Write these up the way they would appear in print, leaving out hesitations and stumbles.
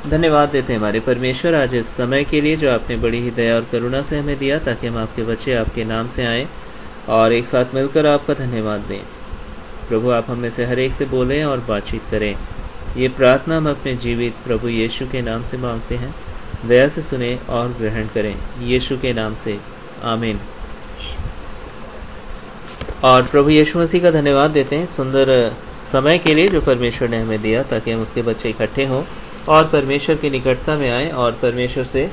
धन्यवाद देते हैं हमारे परमेश्वर आज इस समय के लिए जो आपने बड़ी ही दया और करुणा से हमें दिया, ताकि हम आपके बच्चे आपके नाम से आएँ और एक साथ मिलकर आपका धन्यवाद दें। प्रभु आप हम में से हर एक से बोलें और बातचीत करें। ये प्रार्थना हम अपने जीवित प्रभु यीशु के नाम से मांगते हैं। दया से सुने और ग्रहण करें, यीशु के नाम से, आमीन। और प्रभु यीशु मसीह का धन्यवाद देते हैं सुंदर समय के लिए जो परमेश्वर ने हमें दिया, ताकि हम उसके बच्चे इकट्ठे हों और परमेश्वर की निकटता में आएँ और परमेश्वर से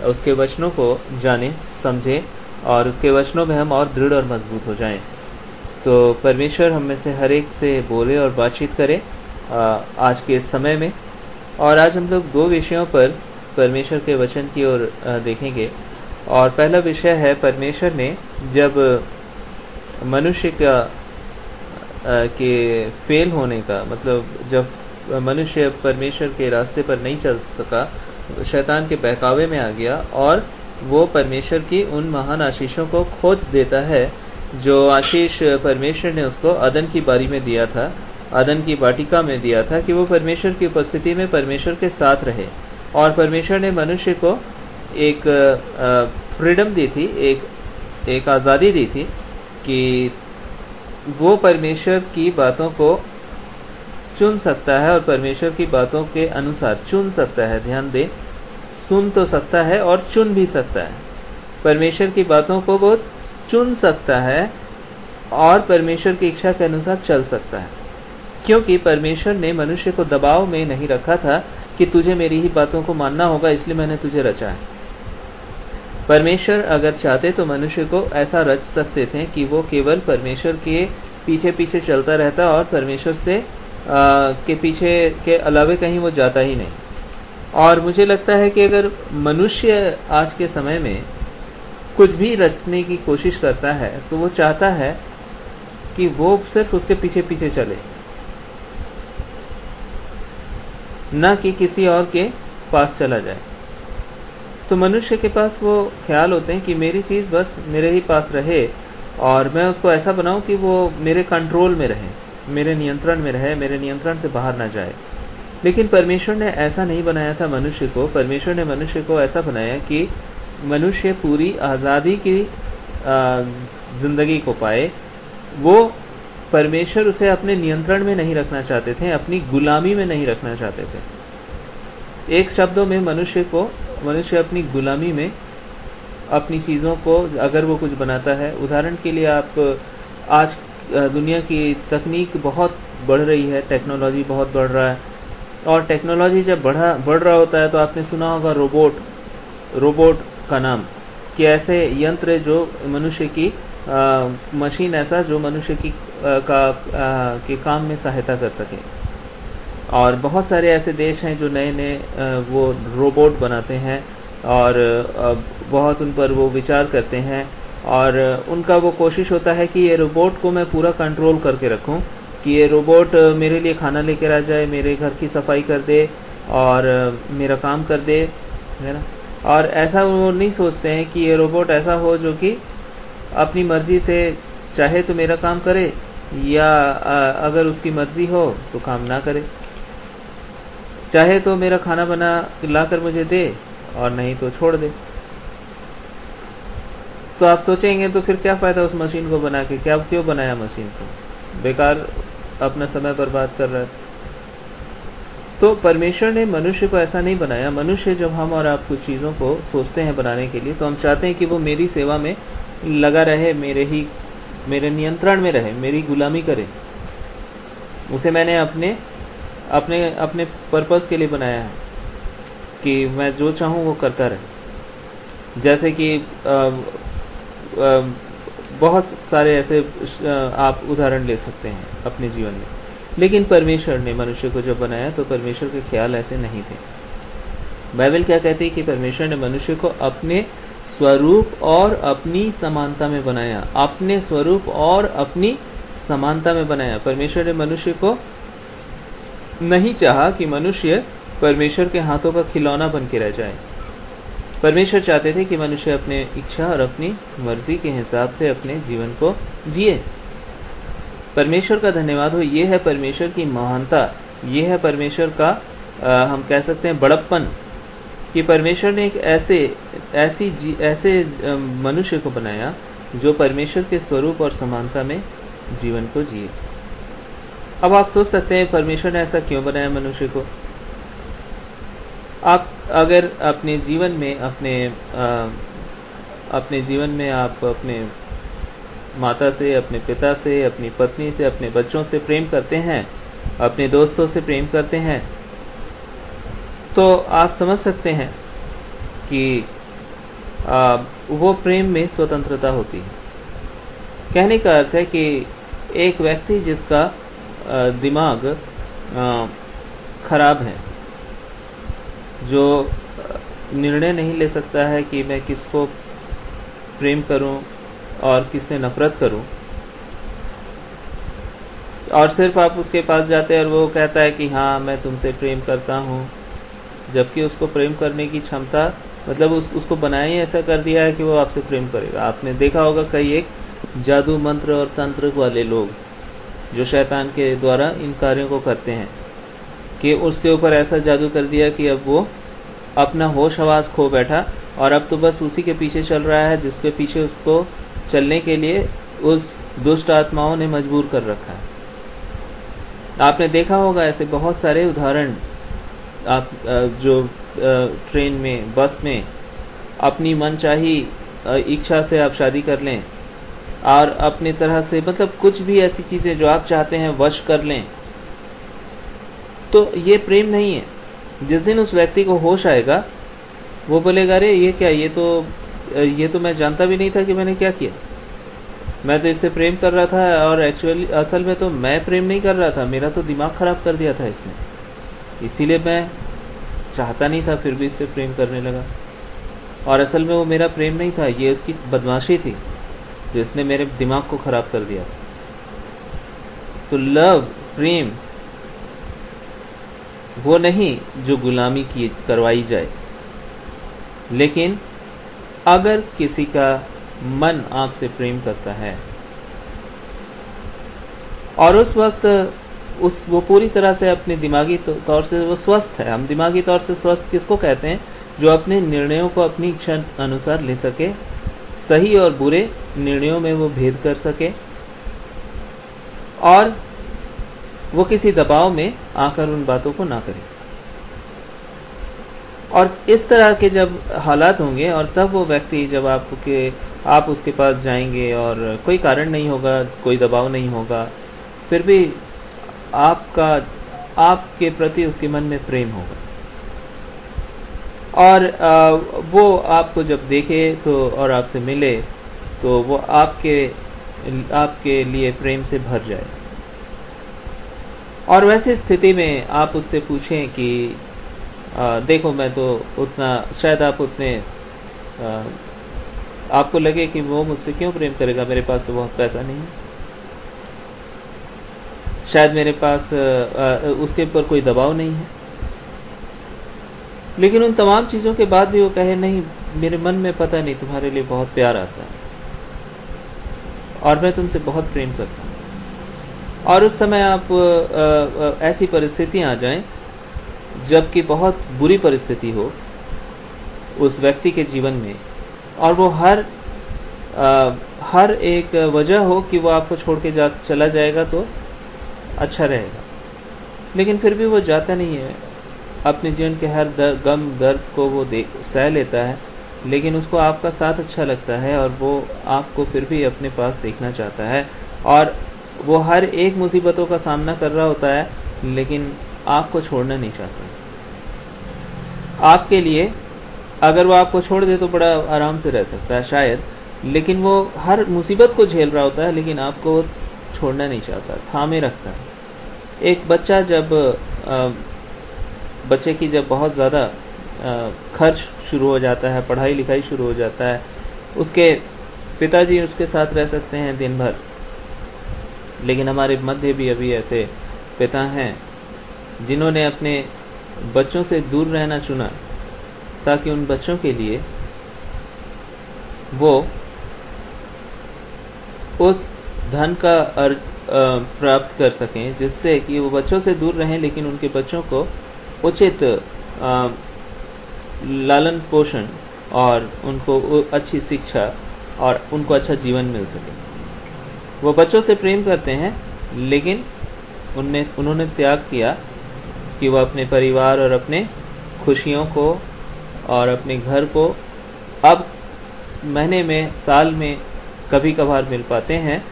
उसके वचनों को जानें, समझें और उसके वचनों में हम और दृढ़ और मजबूत हो जाएं। तो परमेश्वर हम में से हर एक से बोले और बातचीत करे आज के इस समय में। और आज हम लोग दो विषयों पर परमेश्वर के वचन की ओर देखेंगे। और पहला विषय है, परमेश्वर ने जब मनुष्य का के फेल होने का, मतलब जब मनुष्य परमेश्वर के रास्ते पर नहीं चल सका, शैतान के बहकावे में आ गया और वो परमेश्वर की उन महान आशीषों को खो देता है जो आशीष परमेश्वर ने उसको अदन की बारी में दिया था, अदन की वाटिका में दिया था, कि वो परमेश्वर की उपस्थिति में परमेश्वर के साथ रहे। और परमेश्वर ने मनुष्य को एक फ्रीडम दी थी, एक आज़ादी दी थी कि वो परमेश्वर की बातों को चुन सकता है और परमेश्वर की बातों के अनुसार चुन सकता है। ध्यान दें, सुन तो सकता है और चुन भी सकता है। परमेश्वर की बातों को वो चुन सकता है और परमेश्वर की इच्छा के अनुसार चल सकता है, क्योंकि परमेश्वर ने मनुष्य को दबाव में नहीं रखा था कि तुझे मेरी ही बातों को मानना होगा, इसलिए मैंने तुझे रचा है। परमेश्वर अगर चाहते तो मनुष्य को ऐसा रच सकते थे कि वो केवल परमेश्वर के पीछे पीछे चलता रहता और परमेश्वर से के पीछे के अलावे कहीं वो जाता ही नहीं। और मुझे लगता है कि अगर मनुष्य आज के समय में कुछ भी रचने की कोशिश करता है तो वो चाहता है कि वो सिर्फ उसके पीछे पीछे चले, ना कि किसी और के पास चला जाए। तो मनुष्य के पास वो ख्याल होते हैं कि मेरी चीज़ बस मेरे ही पास रहे और मैं उसको ऐसा बनाऊं कि वो मेरे कंट्रोल में रहे, मेरे नियंत्रण में रहे, मेरे नियंत्रण से बाहर ना जाए। लेकिन परमेश्वर ने ऐसा नहीं बनाया था मनुष्य को। परमेश्वर ने मनुष्य को ऐसा बनाया कि मनुष्य पूरी आज़ादी की ज़िंदगी को पाए। वो परमेश्वर उसे अपने नियंत्रण में नहीं रखना चाहते थे, अपनी गुलामी में नहीं रखना चाहते थे। एक शब्दों में मनुष्य अपनी गुलामी में अपनी चीज़ों को अगर वो कुछ बनाता है, उदाहरण के लिए आप आज दुनिया की तकनीक बहुत बढ़ रही है, टेक्नोलॉजी बहुत बढ़ रहा है। और टेक्नोलॉजी जब बढ़ रहा होता है तो आपने सुना होगा रोबोट का नाम, कि ऐसे यंत्र जो मनुष्य की मशीन ऐसा जो मनुष्य की के काम में सहायता कर सके। और बहुत सारे ऐसे देश हैं जो नए नए वो रोबोट बनाते हैं और बहुत उन पर वो विचार करते हैं और उनका वो कोशिश होता है कि ये रोबोट को मैं पूरा कंट्रोल करके रखूं, कि ये रोबोट मेरे लिए खाना लेकर आ जाए, मेरे घर की सफाई कर दे और मेरा काम कर दे, है ना। और ऐसा वो नहीं सोचते हैं कि ये रोबोट ऐसा हो जो कि अपनी मर्जी से चाहे तो मेरा काम करे या अगर उसकी मर्जी हो तो काम ना करे, चाहे तो मेरा खाना बना लाकर मुझे दे और नहीं तो छोड़ दे। तो आप सोचेंगे तो फिर क्या फ़ायदा उस मशीन को बना के, क्यों बनाया मशीन को, बेकार अपना समय बर्बाद कर रहा है। तो परमेश्वर ने मनुष्य को ऐसा नहीं बनाया। मनुष्य जब हम और आप कुछ चीज़ों को सोचते हैं बनाने के लिए तो हम चाहते हैं कि वो मेरी सेवा में लगा रहे, मेरे नियंत्रण में रहे, मेरी गुलामी करे। उसे मैंने अपने पर्पस के लिए बनाया है कि मैं जो चाहूँ वो करता रहे। जैसे कि बहुत सारे ऐसे आप उदाहरण ले सकते हैं अपने जीवन में। लेकिन परमेश्वर ने मनुष्य को जब बनाया तो परमेश्वर के ख्याल ऐसे नहीं थे। बाइबल क्या कहती है कि परमेश्वर ने मनुष्य को अपने स्वरूप और अपनी समानता में बनाया, अपने स्वरूप और अपनी समानता में बनाया। परमेश्वर ने मनुष्य को नहीं चाहा कि मनुष्य परमेश्वर के हाथों का खिलौना बन के रह जाए। परमेश्वर चाहते थे कि मनुष्य अपने इच्छा और अपनी मर्जी के हिसाब से अपने जीवन को जिए। परमेश्वर का धन्यवाद हो। ये है परमेश्वर की महानता, ये है परमेश्वर का हम कह सकते हैं बड़प्पन, कि परमेश्वर ने एक ऐसे मनुष्य को बनाया जो परमेश्वर के स्वरूप और समानता में जीवन को जिए। अब आप सोच सकते हैं परमेश्वर ने ऐसा क्यों बनाया मनुष्य को। आप अगर अपने जीवन में आप अपने माता से, अपने पिता से, अपनी पत्नी से, अपने बच्चों से प्रेम करते हैं, अपने दोस्तों से प्रेम करते हैं, तो आप समझ सकते हैं कि वो प्रेम में स्वतंत्रता होती है। कहने का अर्थ है कि एक व्यक्ति जिसका दिमाग खराब है, जो निर्णय नहीं ले सकता है कि मैं किसको प्रेम करूं और किससे नफरत करूं, और सिर्फ आप उसके पास जाते हैं और वो कहता है कि हाँ मैं तुमसे प्रेम करता हूं, जबकि उसको प्रेम करने की क्षमता, मतलब उसको बनाया ही ऐसा कर दिया है कि वो आपसे प्रेम करेगा। आपने देखा होगा कई एक जादू मंत्र और तंत्र वाले लोग जो शैतान के द्वारा इन कार्यों को करते हैं कि उसके ऊपर ऐसा जादू कर दिया कि अब वो अपना होश हवास खो बैठा और अब तो बस उसी के पीछे चल रहा है जिसके पीछे उसको चलने के लिए उस दुष्ट आत्माओं ने मजबूर कर रखा है। आपने देखा होगा ऐसे बहुत सारे उदाहरण, आप जो ट्रेन में, बस में अपनी मनचाही इच्छा से आप शादी कर लें और अपनी तरह से, मतलब कुछ भी ऐसी चीज़ें जो आप चाहते हैं वश कर लें, तो ये प्रेम नहीं है। जिस दिन उस व्यक्ति को होश आएगा वो बोलेगा अरे ये क्या, ये तो मैं जानता भी नहीं था कि मैंने क्या किया, मैं तो इससे प्रेम कर रहा था और असल में तो मैं प्रेम नहीं कर रहा था, मेरा तो दिमाग ख़राब कर दिया था इसने, इसीलिए मैं चाहता नहीं था फिर भी इससे प्रेम करने लगा, और असल में वो मेरा प्रेम नहीं था, ये उसकी बदमाशी थी जिसने मेरे दिमाग को ख़राब कर दिया था। तो लव, प्रेम वो नहीं जो गुलामी की करवाई जाए, लेकिन अगर किसी का मन आपसे प्रेम करता है और उस वक्त वो पूरी तरह से अपने दिमागी तौर से वो स्वस्थ है। हम दिमागी तौर से स्वस्थ किसको कहते हैं? जो अपने निर्णयों को अपनी इच्छा अनुसार ले सके, सही और बुरे निर्णयों में वो भेद कर सके और वो किसी दबाव में आकर उन बातों को ना करे। और इस तरह के जब हालात होंगे और तब वो व्यक्ति, जब आप उसके पास जाएंगे और कोई कारण नहीं होगा, कोई दबाव नहीं होगा, फिर भी आपके प्रति उसके मन में प्रेम होगा और वो आपको जब देखे तो और आपसे मिले तो वो आपके लिए प्रेम से भर जाए। और वैसी स्थिति में आप उससे पूछें कि देखो मैं तो उतना, शायद आप उतने आपको लगे कि वो मुझसे क्यों प्रेम करेगा, मेरे पास तो बहुत पैसा नहीं है, शायद मेरे पास उसके ऊपर कोई दबाव नहीं है, लेकिन उन तमाम चीज़ों के बाद भी वो कहे नहीं, मेरे मन में पता नहीं तुम्हारे लिए बहुत प्यार आता है और मैं तुमसे बहुत प्रेम करता हूँ। और उस समय आप ऐसी परिस्थितियाँ आ जाएं जबकि बहुत बुरी परिस्थिति हो उस व्यक्ति के जीवन में और वो हर एक वजह हो कि वो आपको छोड़ के चला जाएगा तो अच्छा रहेगा, लेकिन फिर भी वो जाता नहीं है, अपने जीवन के हर गम दर्द को वो सह लेता है, लेकिन उसको आपका साथ अच्छा लगता है और वो आपको फिर भी अपने पास देखना चाहता है और वो हर एक मुसीबतों का सामना कर रहा होता है, लेकिन आपको छोड़ना नहीं चाहता। आपके लिए अगर वो आपको छोड़ दे तो बड़ा आराम से रह सकता है शायद, लेकिन वो हर मुसीबत को झेल रहा होता है, लेकिन आपको छोड़ना नहीं चाहता, थामे रखता है। एक बच्चा बच्चे की जब बहुत ज़्यादा खर्च शुरू हो जाता है, पढ़ाई लिखाई शुरू हो जाता है, उसके पिताजी उसके साथ रह सकते हैं दिन भर, लेकिन हमारे मध्य भी अभी ऐसे पिता हैं जिन्होंने अपने बच्चों से दूर रहना चुना ताकि उन बच्चों के लिए वो उस धन का प्राप्त कर सकें जिससे कि वो बच्चों से दूर रहें, लेकिन उनके बच्चों को उचित लालन पोषण और उनको अच्छी शिक्षा और उनको अच्छा जीवन मिल सके। वो बच्चों से प्रेम करते हैं, लेकिन उन्होंने त्याग किया कि वह अपने परिवार और अपने खुशियों को और अपने घर को अब महीने में, साल में कभी कभार मिल पाते हैं,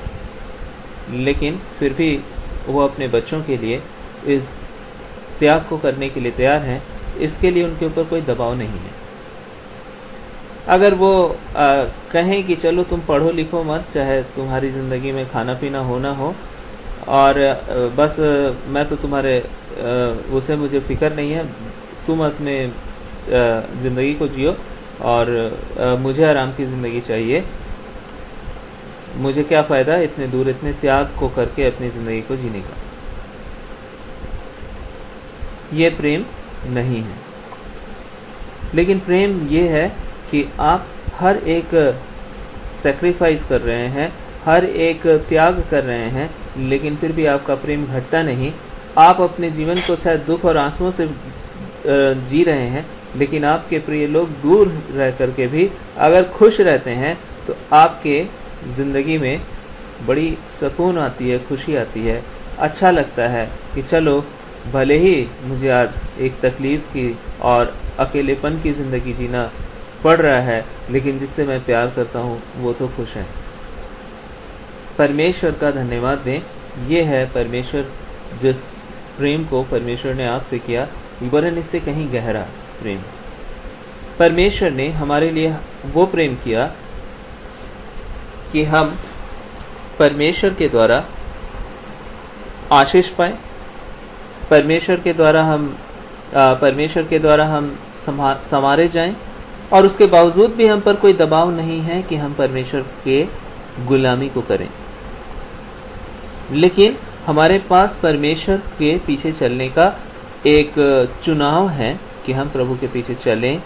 लेकिन फिर भी वो अपने बच्चों के लिए इस त्याग को करने के लिए तैयार हैं। इसके लिए उनके ऊपर कोई दबाव नहीं है। अगर वो कहें कि चलो तुम पढ़ो लिखो मत, चाहे तुम्हारी ज़िंदगी में खाना पीना हो ना हो, और बस मैं तो तुम्हारे उसे मुझे फिक्र नहीं है, तुम अपने ज़िंदगी को जियो और मुझे आराम की ज़िंदगी चाहिए, मुझे क्या फ़ायदा इतने दूर इतने त्याग को करके अपनी ज़िंदगी को जीने का। ये प्रेम नहीं है। लेकिन प्रेम ये है कि आप हर एक सैक्रिफाइस कर रहे हैं, हर एक त्याग कर रहे हैं, लेकिन फिर भी आपका प्रेम घटता नहीं। आप अपने जीवन को शायद दुख और आंसुओं से जी रहे हैं, लेकिन आपके प्रिय लोग दूर रह कर के भी अगर खुश रहते हैं तो आपके ज़िंदगी में बड़ी सुकून आती है, खुशी आती है। अच्छा लगता है कि चलो भले ही मुझे आज एक तकलीफ़ की और अकेलेपन की ज़िंदगी जीना पड़ रहा है, लेकिन जिससे मैं प्यार करता हूँ वो तो खुश है। परमेश्वर का धन्यवाद दें। ये है परमेश्वर, जिस प्रेम को परमेश्वर ने आपसे किया, वरन इससे कहीं गहरा प्रेम। परमेश्वर ने हमारे लिए वो प्रेम किया कि हम परमेश्वर के द्वारा आशीष पाए, परमेश्वर के द्वारा हम संवारे जाएं, और उसके बावजूद भी हम पर कोई दबाव नहीं है कि हम परमेश्वर के गुलामी को करें। लेकिन हमारे पास परमेश्वर के पीछे चलने का एक चुनाव है कि हम प्रभु के पीछे चलें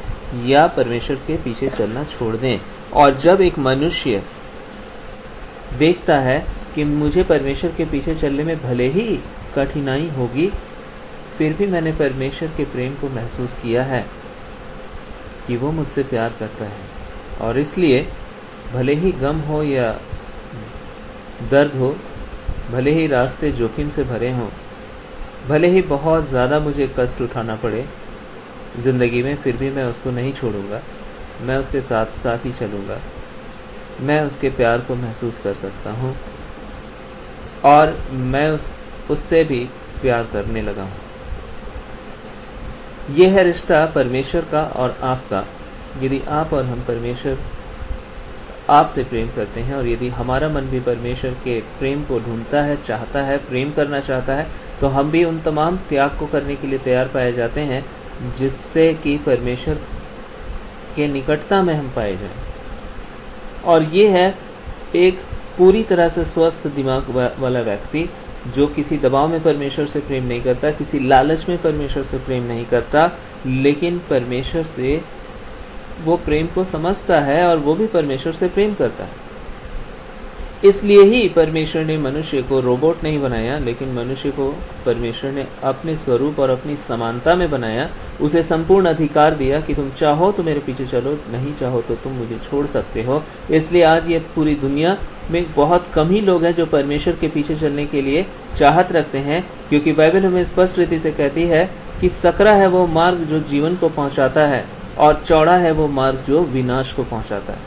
या परमेश्वर के पीछे चलना छोड़ दें। और जब एक मनुष्य देखता है कि मुझे परमेश्वर के पीछे चलने में भले ही कठिनाई होगी, फिर भी मैंने परमेश्वर के प्रेम को महसूस किया है कि वो मुझसे प्यार करता है, और इसलिए भले ही गम हो या दर्द हो, भले ही रास्ते जोखिम से भरे हों, भले ही बहुत ज़्यादा मुझे कष्ट उठाना पड़े ज़िंदगी में, फिर भी मैं उसको नहीं छोड़ूंगा। मैं उसके साथ साथ ही चलूँगा। मैं उसके प्यार को महसूस कर सकता हूँ और मैं उससे भी प्यार करने लगा हूँ। यह है रिश्ता परमेश्वर का और आपका। यदि आप और हम परमेश्वर आपसे प्रेम करते हैं, और यदि हमारा मन भी परमेश्वर के प्रेम को ढूंढता है, चाहता है, प्रेम करना चाहता है, तो हम भी उन तमाम त्याग को करने के लिए तैयार पाए जाते हैं जिससे कि परमेश्वर के निकटता में हम पाए जाएं। और ये है एक पूरी तरह से स्वस्थ दिमाग वाला व्यक्ति जो किसी दबाव में परमेश्वर से प्रेम नहीं करता, किसी लालच में परमेश्वर से प्रेम नहीं करता, लेकिन परमेश्वर से वो प्रेम को समझता है और वो भी परमेश्वर से प्रेम करता है। इसलिए ही परमेश्वर ने मनुष्य को रोबोट नहीं बनाया, लेकिन मनुष्य को परमेश्वर ने अपने स्वरूप और अपनी समानता में बनाया। उसे संपूर्ण अधिकार दिया कि तुम चाहो तो मेरे पीछे चलो, नहीं चाहो तो तुम मुझे छोड़ सकते हो। इसलिए आज ये पूरी दुनिया में बहुत कम ही लोग हैं जो परमेश्वर के पीछे चलने के लिए चाहत रखते हैं, क्योंकि बाइबल हमें स्पष्ट रीति से कहती है कि सकरा है वो मार्ग जो जीवन को पहुंचाता है, और चौड़ा है वो मार्ग जो विनाश को पहुंचाता है।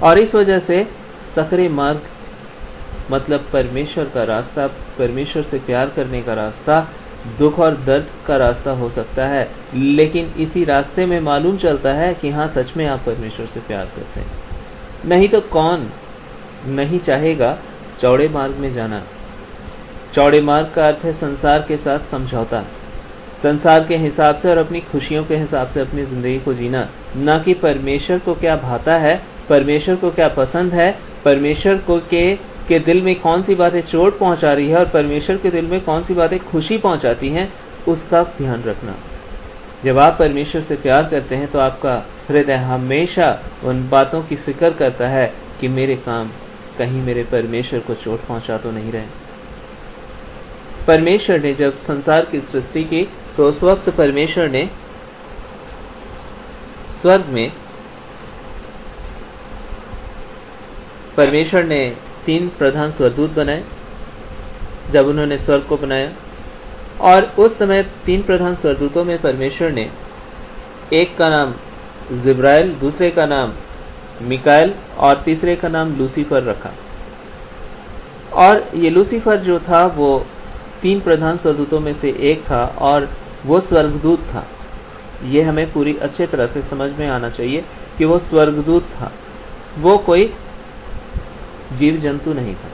और इस वजह से सकरे मार्ग मतलब परमेश्वर का रास्ता, परमेश्वर से प्यार करने का रास्ता दुख और दर्द का रास्ता हो सकता है, लेकिन इसी रास्ते में मालूम चलता है कि हाँ सच में आप परमेश्वर से प्यार करते हैं। नहीं तो कौन नहीं चाहेगा चौड़े मार्ग में जाना। चौड़े मार्ग का अर्थ है संसार के साथ समझौता, संसार के हिसाब से और अपनी खुशियों के हिसाब से अपनी ज़िंदगी को जीना, ना कि परमेश्वर को क्या भाता है, परमेश्वर को क्या पसंद है, परमेश्वर को के दिल में कौन सी बातें चोट पहुंचा रही है और परमेश्वर के दिल में कौन सी बातें खुशी पहुंचाती हैं, उसका ध्यान रखना। जब आप परमेश्वर से प्यार करते हैं तो आपका हृदय हमेशा उन बातों की फिक्र करता है कि मेरे काम कहीं मेरे परमेश्वर को चोट पहुंचा तो नहीं रहे। परमेश्वर ने जब संसार की सृष्टि की तो उस वक्त परमेश्वर ने स्वर्ग में परमेश्वर ने 3 प्रधान स्वर्गदूत बनाए जब उन्होंने स्वर्ग को बनाया। और उस समय 3 प्रधान स्वर्गदूतों में परमेश्वर ने एक का नाम जिब्राइल, दूसरे का नाम मिकाएल और तीसरे का नाम लूसीफर रखा। और ये लूसीफर जो था वो 3 प्रधान स्वर्गदूतों में से एक था और वो स्वर्गदूत था। ये हमें पूरी अच्छे तरह से समझ में आना चाहिए कि वो स्वर्गदूत था, वो कोई जीव जंतु नहीं था,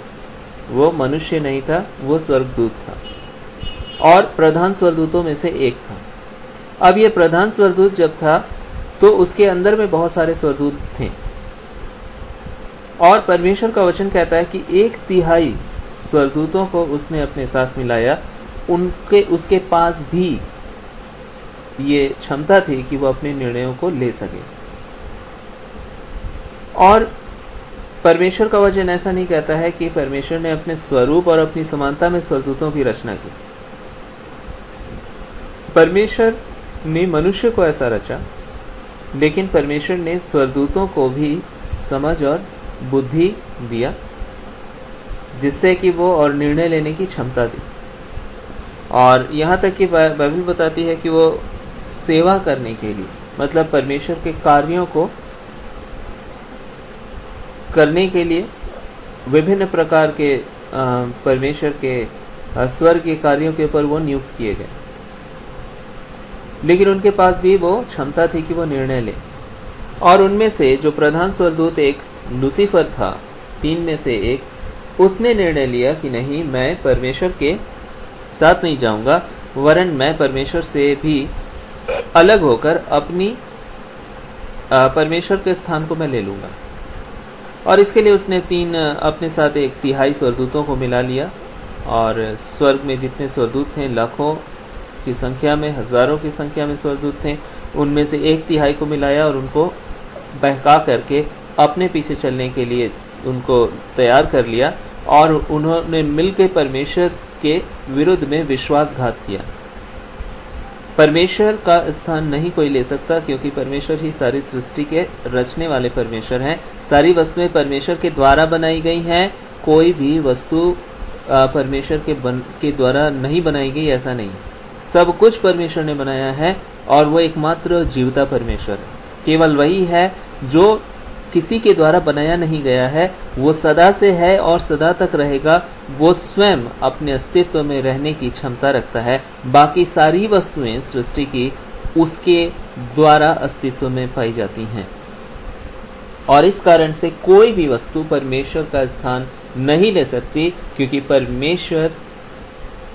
वो मनुष्य नहीं था, वो स्वर्गदूत था और प्रधान स्वर्गदूतों में से एक था। अब ये प्रधान स्वर्गदूत जब था तो उसके अंदर में बहुत सारे स्वर्गदूत थे और परमेश्वर का वचन कहता है कि 1/3 स्वर्गदूतों को उसने अपने साथ मिलाया। उसके पास भी ये क्षमता थी कि वो अपने निर्णयों को ले सके। और परमेश्वर का वचन ऐसा नहीं कहता है कि परमेश्वर ने अपने स्वरूप और अपनी समानता में स्वर्गदूतों की रचना की। परमेश्वर ने मनुष्य को ऐसा रचा, लेकिन परमेश्वर ने स्वर्गदूतों को भी समझ और बुद्धि दिया जिससे कि वो और निर्णय लेने की क्षमता दी। और यहाँ तक कि बाइबल बताती है कि वो सेवा करने के लिए, मतलब परमेश्वर के कार्यों को करने के लिए विभिन्न प्रकार के परमेश्वर के स्वर्ग के कार्यों के ऊपर वो नियुक्त किए गए, लेकिन उनके पास भी वो क्षमता थी कि वो निर्णय ले। और उनमें से जो प्रधान स्वर्गदूत एक लूसीफर था, 3 में से एक, उसने निर्णय लिया कि नहीं, मैं परमेश्वर के साथ नहीं जाऊंगा, वरन मैं परमेश्वर से भी अलग होकर अपनी परमेश्वर के स्थान को मैं ले लूंगा। और इसके लिए उसने 3 अपने साथ 1/3 स्वर्गदूतों को मिला लिया। और स्वर्ग में जितने स्वर्गदूत थे, लाखों की संख्या में, हजारों की संख्या में स्वर्गदूत थे, उनमें से 1/3 को मिलाया और उनको बहका करके अपने पीछे चलने के लिए उनको तैयार कर लिया। और उन्होंने मिलकर परमेश्वर के विरुद्ध में विश्वासघात किया। परमेश्वर का स्थान नहीं कोई ले सकता, क्योंकि परमेश्वर ही सारी सृष्टि के रचने वाले परमेश्वर हैं। सारी वस्तुएं परमेश्वर के द्वारा बनाई गई हैं। कोई भी वस्तु परमेश्वर के द्वारा नहीं बनाई गई, ऐसा नहीं। सब कुछ परमेश्वर ने बनाया है और वो एकमात्र जीवता परमेश्वर है। केवल वही है जो किसी के द्वारा बनाया नहीं गया है, वो सदा से है और सदा तक रहेगा। वो स्वयं अपने अस्तित्व में रहने की क्षमता रखता है। बाकी सारी वस्तुएं सृष्टि की उसके द्वारा अस्तित्व में पाई जाती हैं और इस कारण से कोई भी वस्तु परमेश्वर का स्थान नहीं ले सकती, क्योंकि परमेश्वर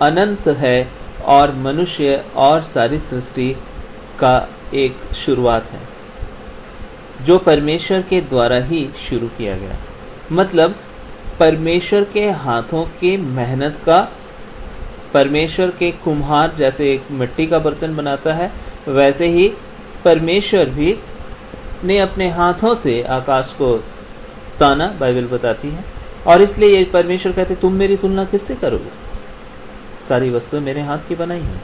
अनंत है और मनुष्य और सारी सृष्टि का एक शुरुआत है जो परमेश्वर के द्वारा ही शुरू किया गया। मतलब परमेश्वर के हाथों की मेहनत का, परमेश्वर के कुम्हार जैसे एक मिट्टी का बर्तन बनाता है, वैसे ही परमेश्वर भी ने अपने हाथों से आकाश को ताना, बाइबल बताती है। और इसलिए ये परमेश्वर कहते, तुम मेरी तुलना किससे करोगे, सारी वस्तुएं मेरे हाथ की बनाई हैं।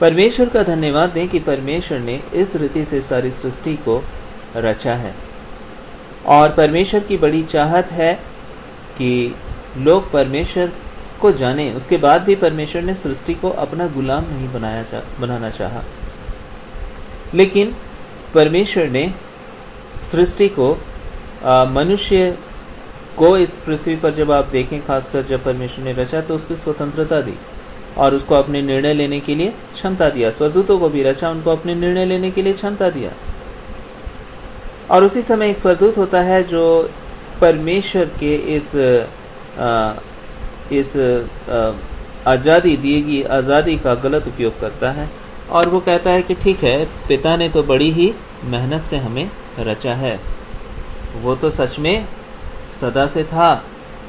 परमेश्वर का धन्यवाद दें कि परमेश्वर ने इस रीति से सारी सृष्टि को रचा है। और परमेश्वर की बड़ी चाहत है कि लोग परमेश्वर को जानें। उसके बाद भी परमेश्वर ने सृष्टि को अपना गुलाम नहीं बनाना चाहा, लेकिन परमेश्वर ने सृष्टि को, मनुष्य को इस पृथ्वी पर जब आप देखें, खासकर जब परमेश्वर ने रचा, तो उसकी स्वतंत्रता दी और उसको अपने निर्णय लेने के लिए क्षमता दिया। स्वर्गदूतों को भी रचा, उनको अपने निर्णय लेने के लिए क्षमता दिया। और उसी समय एक स्वर्गदूत होता है जो परमेश्वर के इस आज़ादी दी गई आज़ादी का गलत उपयोग करता है और वो कहता है कि ठीक है, पिता ने तो बड़ी ही मेहनत से हमें रचा है, वो तो सच में सदा से था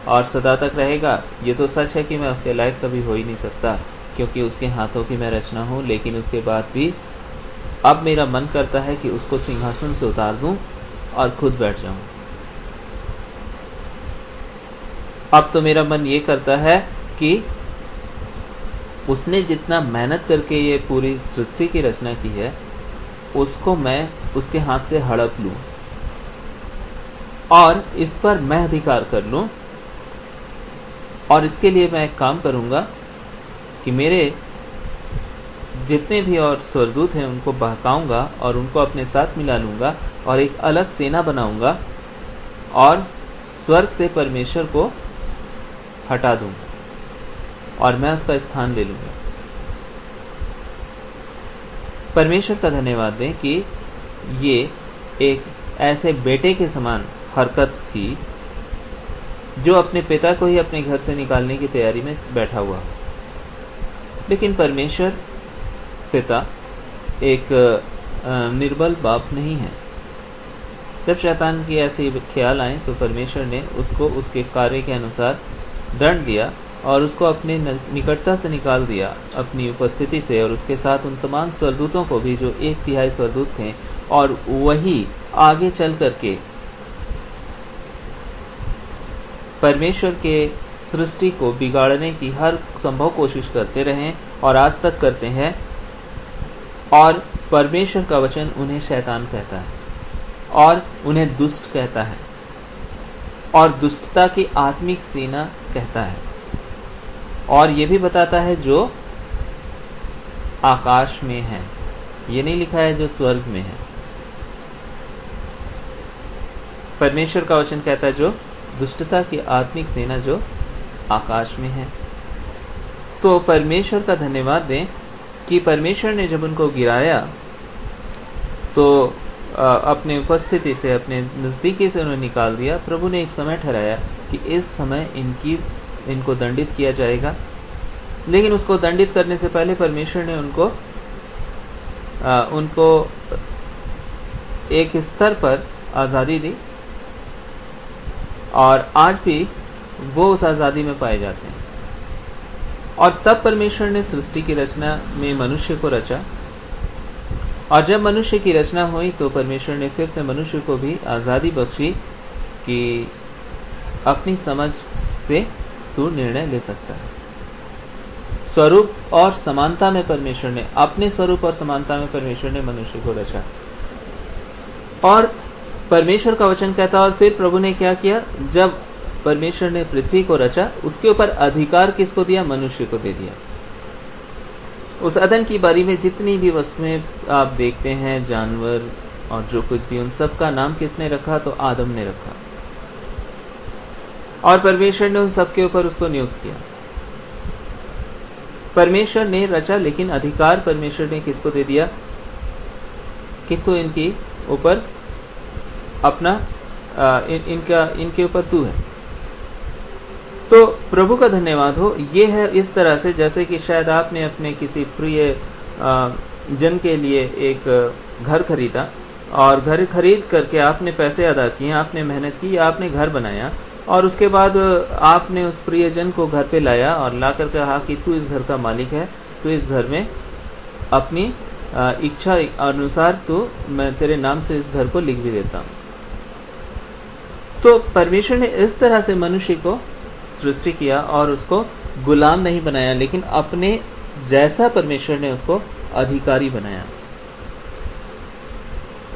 और सदा तक रहेगा। ये तो सच है कि मैं उसके लायक कभी हो ही नहीं सकता, क्योंकि उसके हाथों की मैं रचना हूँ। लेकिन उसके बाद भी अब मेरा मन करता है कि उसको सिंहासन से उतार दूं और खुद बैठ जाऊं। अब तो मेरा मन ये करता है कि उसने जितना मेहनत करके ये पूरी सृष्टि की रचना की है, उसको मैं उसके हाथ से हड़प लूँ और इस पर मैं अधिकार कर लूँ। और इसके लिए मैं एक काम करूँगा कि मेरे जितने भी और स्वर्गदूत हैं उनको बहकाऊँगा और उनको अपने साथ मिला लूँगा और एक अलग सेना बनाऊँगा और स्वर्ग से परमेश्वर को हटा दूँगा और मैं उसका स्थान ले लूँगा। परमेश्वर का धन्यवाद दें कि ये एक ऐसे बेटे के समान हरकत थी जो अपने पिता को ही अपने घर से निकालने की तैयारी में बैठा हुआ। लेकिन परमेश्वर पिता एक निर्बल बाप नहीं है। जब शैतान की ऐसे ख्याल आए तो परमेश्वर ने उसको उसके कार्य के अनुसार दंड दिया और उसको अपने निकटता से निकाल दिया अपनी उपस्थिति से, और उसके साथ उन तमाम स्वर्गदूतों को भी जो 1/3 स्वर्गदूत थे, और वही आगे चल करके परमेश्वर के सृष्टि को बिगाड़ने की हर संभव कोशिश करते रहे और आज तक करते हैं। और परमेश्वर का वचन उन्हें शैतान कहता है और उन्हें दुष्ट कहता है और दुष्टता की आत्मिक सेना कहता है, और ये भी बताता है जो आकाश में है। ये नहीं लिखा है जो स्वर्ग में है। परमेश्वर का वचन कहता है जो दुष्टता की आत्मिक सेना जो आकाश में है। तो परमेश्वर का धन्यवाद दें कि परमेश्वर ने जब उनको गिराया तो अपने उपस्थिति से, अपने नज़दीकी से उन्हें निकाल दिया। प्रभु ने एक समय ठहराया कि इस समय इनको दंडित किया जाएगा, लेकिन उसको दंडित करने से पहले परमेश्वर ने उनको एक स्तर पर आज़ादी दी, और आज भी वो उस आज़ादी में पाए जाते हैं। और तब परमेश्वर ने सृष्टि की रचना में मनुष्य को रचा, और जब मनुष्य की रचना हुई तो परमेश्वर ने फिर से मनुष्य को भी आज़ादी बख्शी कि अपनी समझ से तू निर्णय ले सकता है। स्वरूप और समानता में परमेश्वर ने, अपने स्वरूप और समानता में परमेश्वर ने मनुष्य को रचा। और परमेश्वर का वचन कहता है, और फिर प्रभु ने क्या किया, जब परमेश्वर ने पृथ्वी को रचा उसके ऊपर अधिकार किसको दिया? मनुष्य को दे दिया। उस अदन की बारी में जितनी भी वस्तुएं आप देखते हैं, जानवर और जो कुछ भी, उन सब का नाम किसने रखा? तो आदम ने रखा, और परमेश्वर ने उन सब के ऊपर उसको नियुक्त किया। परमेश्वर ने रचा, लेकिन अधिकार परमेश्वर ने किसको दे दिया कि तू इनकी ऊपर अपना इनके ऊपर तू है। तो प्रभु का धन्यवाद हो। ये है इस तरह से जैसे कि शायद आपने अपने किसी प्रिय जन के लिए एक घर खरीदा, और घर खरीद करके आपने पैसे अदा किए, आपने मेहनत की, आपने घर बनाया, और उसके बाद आपने उस प्रियजन को घर पे लाया और ला कर कहा कि तू इस घर का मालिक है, तू इस घर में अपनी इच्छा अनुसार मैं तेरे नाम से इस घर को लिख भी देता हूँ। तो परमेश्वर ने इस तरह से मनुष्य को सृष्टि किया और उसको गुलाम नहीं बनाया, लेकिन अपने जैसा परमेश्वर ने उसको अधिकारी बनाया।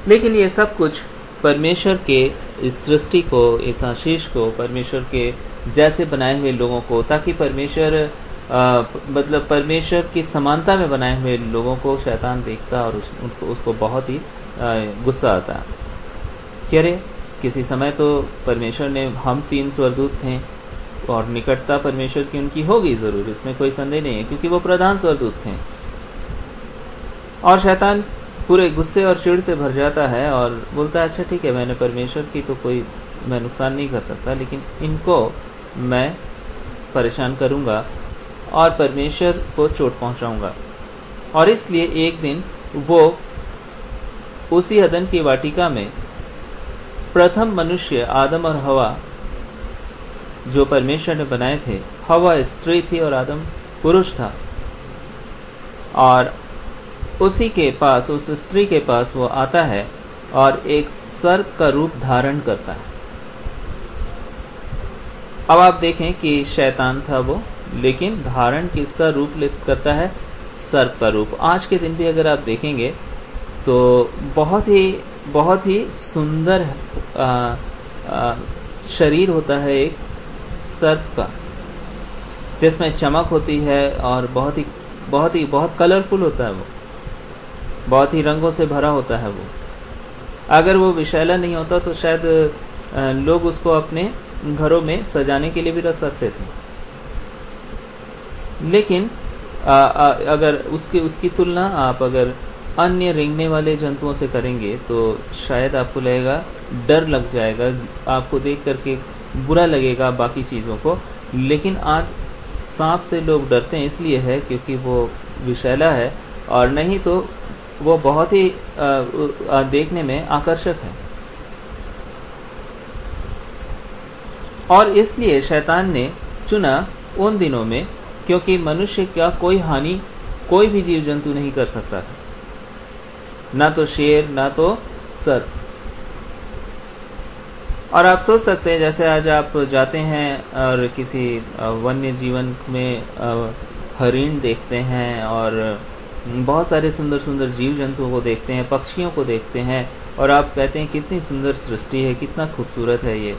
लेकिन ये सब कुछ परमेश्वर के इस सृष्टि को, इस आशीष को, परमेश्वर के जैसे बनाए हुए लोगों को, ताकि परमेश्वर मतलब परमेश्वर की समानता में बनाए हुए लोगों को शैतान देखता और उसको बहुत ही गुस्सा आता कि अरे किसी समय तो परमेश्वर ने, हम 3 स्वर्गदूत थे और निकटता परमेश्वर की उनकी होगी ज़रूर, इसमें कोई संदेह नहीं है, क्योंकि वो प्रधान स्वर्गदूत थे। और शैतान पूरे गुस्से और चिढ़ से भर जाता है और बोलता है अच्छा ठीक है, मैंने परमेश्वर की तो कोई मैं नुकसान नहीं कर सकता, लेकिन इनको मैं परेशान करूंगा और परमेश्वर को चोट पहुंचाऊंगा। और इसलिए एक दिन वो उसी अदन की वाटिका में प्रथम मनुष्य आदम और हवा जो परमेश्वर ने बनाए थे, हवा स्त्री थी और आदम पुरुष था, और उसी के पास, उस स्त्री के पास वो आता है और एक सर्प का रूप धारण करता है। अब आप देखें कि शैतान था वो लेकिन धारण किसका रूप करता है? सर्प का रूप। आज के दिन भी अगर आप देखेंगे तो बहुत ही सुंदर शरीर होता है एक सर्प का, जिसमें चमक होती है और बहुत कलरफुल होता है वो, बहुत ही रंगों से भरा होता है वो। अगर वो विषैला नहीं होता तो शायद लोग उसको अपने घरों में सजाने के लिए भी रख सकते थे। लेकिन अगर उसकी तुलना आप अगर अन्य रेंगने वाले जंतुओं से करेंगे तो शायद आपको लगेगा, डर लग जाएगा, आपको देख करके बुरा लगेगा बाकी चीज़ों को। लेकिन आज सांप से लोग डरते हैं इसलिए है क्योंकि वो विषैला है, और नहीं तो वो बहुत ही देखने में आकर्षक है। और इसलिए शैतान ने चुना उन दिनों में, क्योंकि मनुष्य का कोई हानि कोई भी जीव जंतु नहीं कर सकता था, ना तो शेर ना तो सर्प। और आप सोच सकते हैं, जैसे आज आप जाते हैं और किसी वन्य जीवन में हरिण देखते हैं और बहुत सारे सुंदर सुंदर जीव जंतुओं को देखते हैं, पक्षियों को देखते हैं, और आप कहते हैं कितनी सुंदर सृष्टि है, कितना खूबसूरत है ये,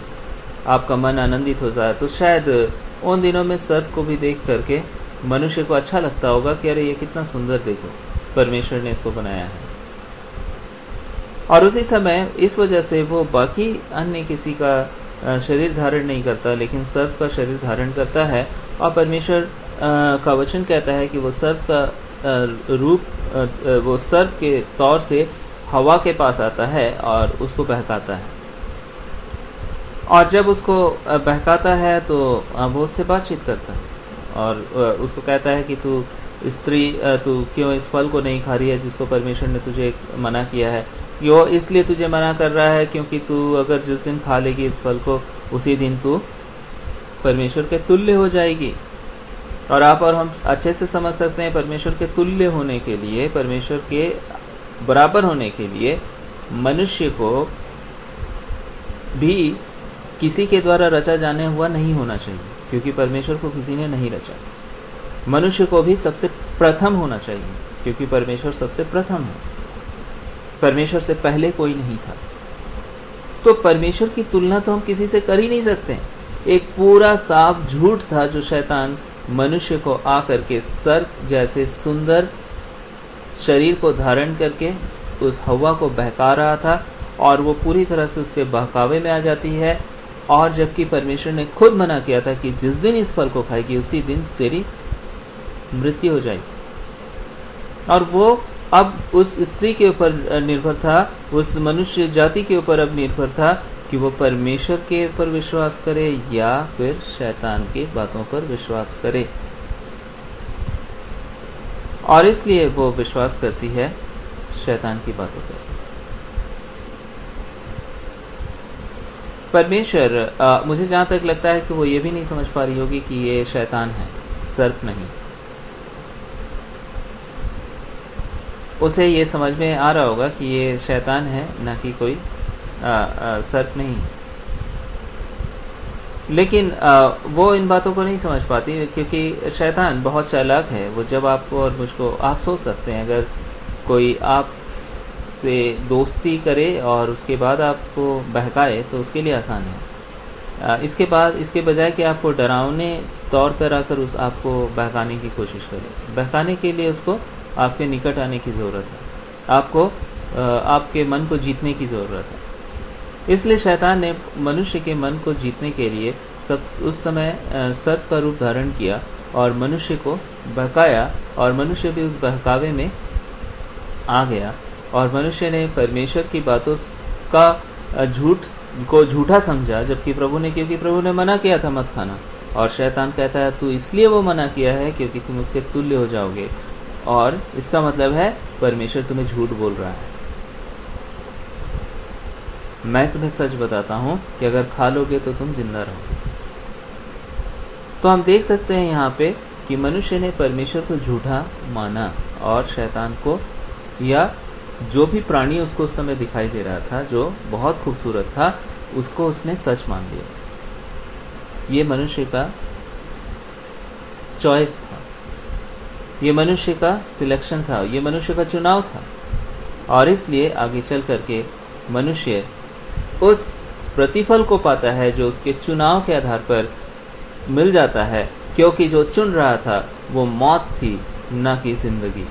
आपका मन आनंदित होता है। तो शायद उन दिनों में सर्प को भी देख करके मनुष्य को अच्छा लगता होगा कि अरे ये कितना सुंदर, देखो परमेश्वर ने इसको बनाया है। और उसी समय इस वजह से वो बाकी अन्य किसी का शरीर धारण नहीं करता, लेकिन सर्प का शरीर धारण करता है। और परमेश्वर का वचन कहता है कि वो सर्प का रूप, वो सर्प के तौर से हवा के पास आता है और उसको बहकाता है। और जब उसको बहकाता है तो वो उससे बातचीत करता है और उसको कहता है कि तू स्त्री, तू क्यों इस फल को नहीं खा रही है जिसको परमेश्वर ने तुझे मना किया है। यो इसलिए तुझे मना कर रहा है क्योंकि तू अगर जिस दिन खा लेगी इस फल को, उसी दिन तू परमेश्वर के तुल्य हो जाएगी। और आप और हम अच्छे से समझ सकते हैं, परमेश्वर के तुल्य होने के लिए, परमेश्वर के बराबर होने के लिए मनुष्य को भी किसी के द्वारा रचा जाने हुआ नहीं होना चाहिए, क्योंकि परमेश्वर को किसी ने नहीं रचा। मनुष्य को भी सबसे प्रथम होना चाहिए, क्योंकि परमेश्वर सबसे प्रथम है, परमेश्वर से पहले कोई नहीं था। तो परमेश्वर की तुलना तो हम किसी से कर ही नहीं सकते। एक पूरा साफ झूठ था जो शैतान मनुष्य को आकर के सर्प जैसे सुंदर शरीर को धारण करके उस हवा को बहका रहा था, और वो पूरी तरह से उसके बहकावे में आ जाती है। और जबकि परमेश्वर ने खुद मना किया था कि जिस दिन इस फल को खाएगी उसी दिन तेरी मृत्यु हो जाएगी। और वो अब उस स्त्री के ऊपर निर्भर था, उस मनुष्य जाति के ऊपर अब निर्भर था कि वो परमेश्वर के ऊपर विश्वास करे या फिर शैतान की बातों पर विश्वास करे। और इसलिए वो विश्वास करती है शैतान की बातों पर। परमेश्वर मुझे जहाँ तक लगता है कि वो ये भी नहीं समझ पा रही होगी कि ये शैतान है, सर्प नहीं। उसे ये समझ में आ रहा होगा कि ये शैतान है, ना कि कोई सर्प नहीं। लेकिन वो इन बातों को नहीं समझ पाती, क्योंकि शैतान बहुत चालाक है। वो जब आपको और मुझको, आप सोच सकते हैं अगर कोई आपसे दोस्ती करे और उसके बाद आपको बहकाए तो उसके लिए आसान है। इसके बजाय कि आपको डरावने तौर पर आकर आपको बहकाने की कोशिश करे, बहकाने के लिए उसको आपके निकट आने की ज़रूरत है, आपको आपके मन को जीतने की ज़रूरत है। इसलिए शैतान ने मनुष्य के मन को जीतने के लिए उस समय सर्प का रूप धारण किया और मनुष्य को बहकाया, और मनुष्य भी उस बहकावे में आ गया। और मनुष्य ने परमेश्वर की बातों का झूठा समझा, जबकि क्योंकि प्रभु ने मना किया था मत खाना। और शैतान कहता है तू इसलिए वो मना किया है क्योंकि तुम उसके तुल्य हो जाओगे, और इसका मतलब है परमेश्वर तुम्हें झूठ बोल रहा है। मैं तुम्हें सच बताता हूं कि अगर खा लोगे तो तुम जिंदा रहोगे। तो हम देख सकते हैं यहाँ पे कि मनुष्य ने परमेश्वर को झूठा माना, और शैतान को, या जो भी प्राणी उसको उस समय दिखाई दे रहा था जो बहुत खूबसूरत था, उसको उसने सच मान लिया। ये मनुष्य का चॉइस था, ये मनुष्य का सिलेक्शन था, ये मनुष्य का चुनाव था। और इसलिए आगे चल करके मनुष्य उस प्रतिफल को पाता है जो उसके चुनाव के आधार पर मिल जाता है, क्योंकि जो चुन रहा था वो मौत थी, न कि जिंदगी।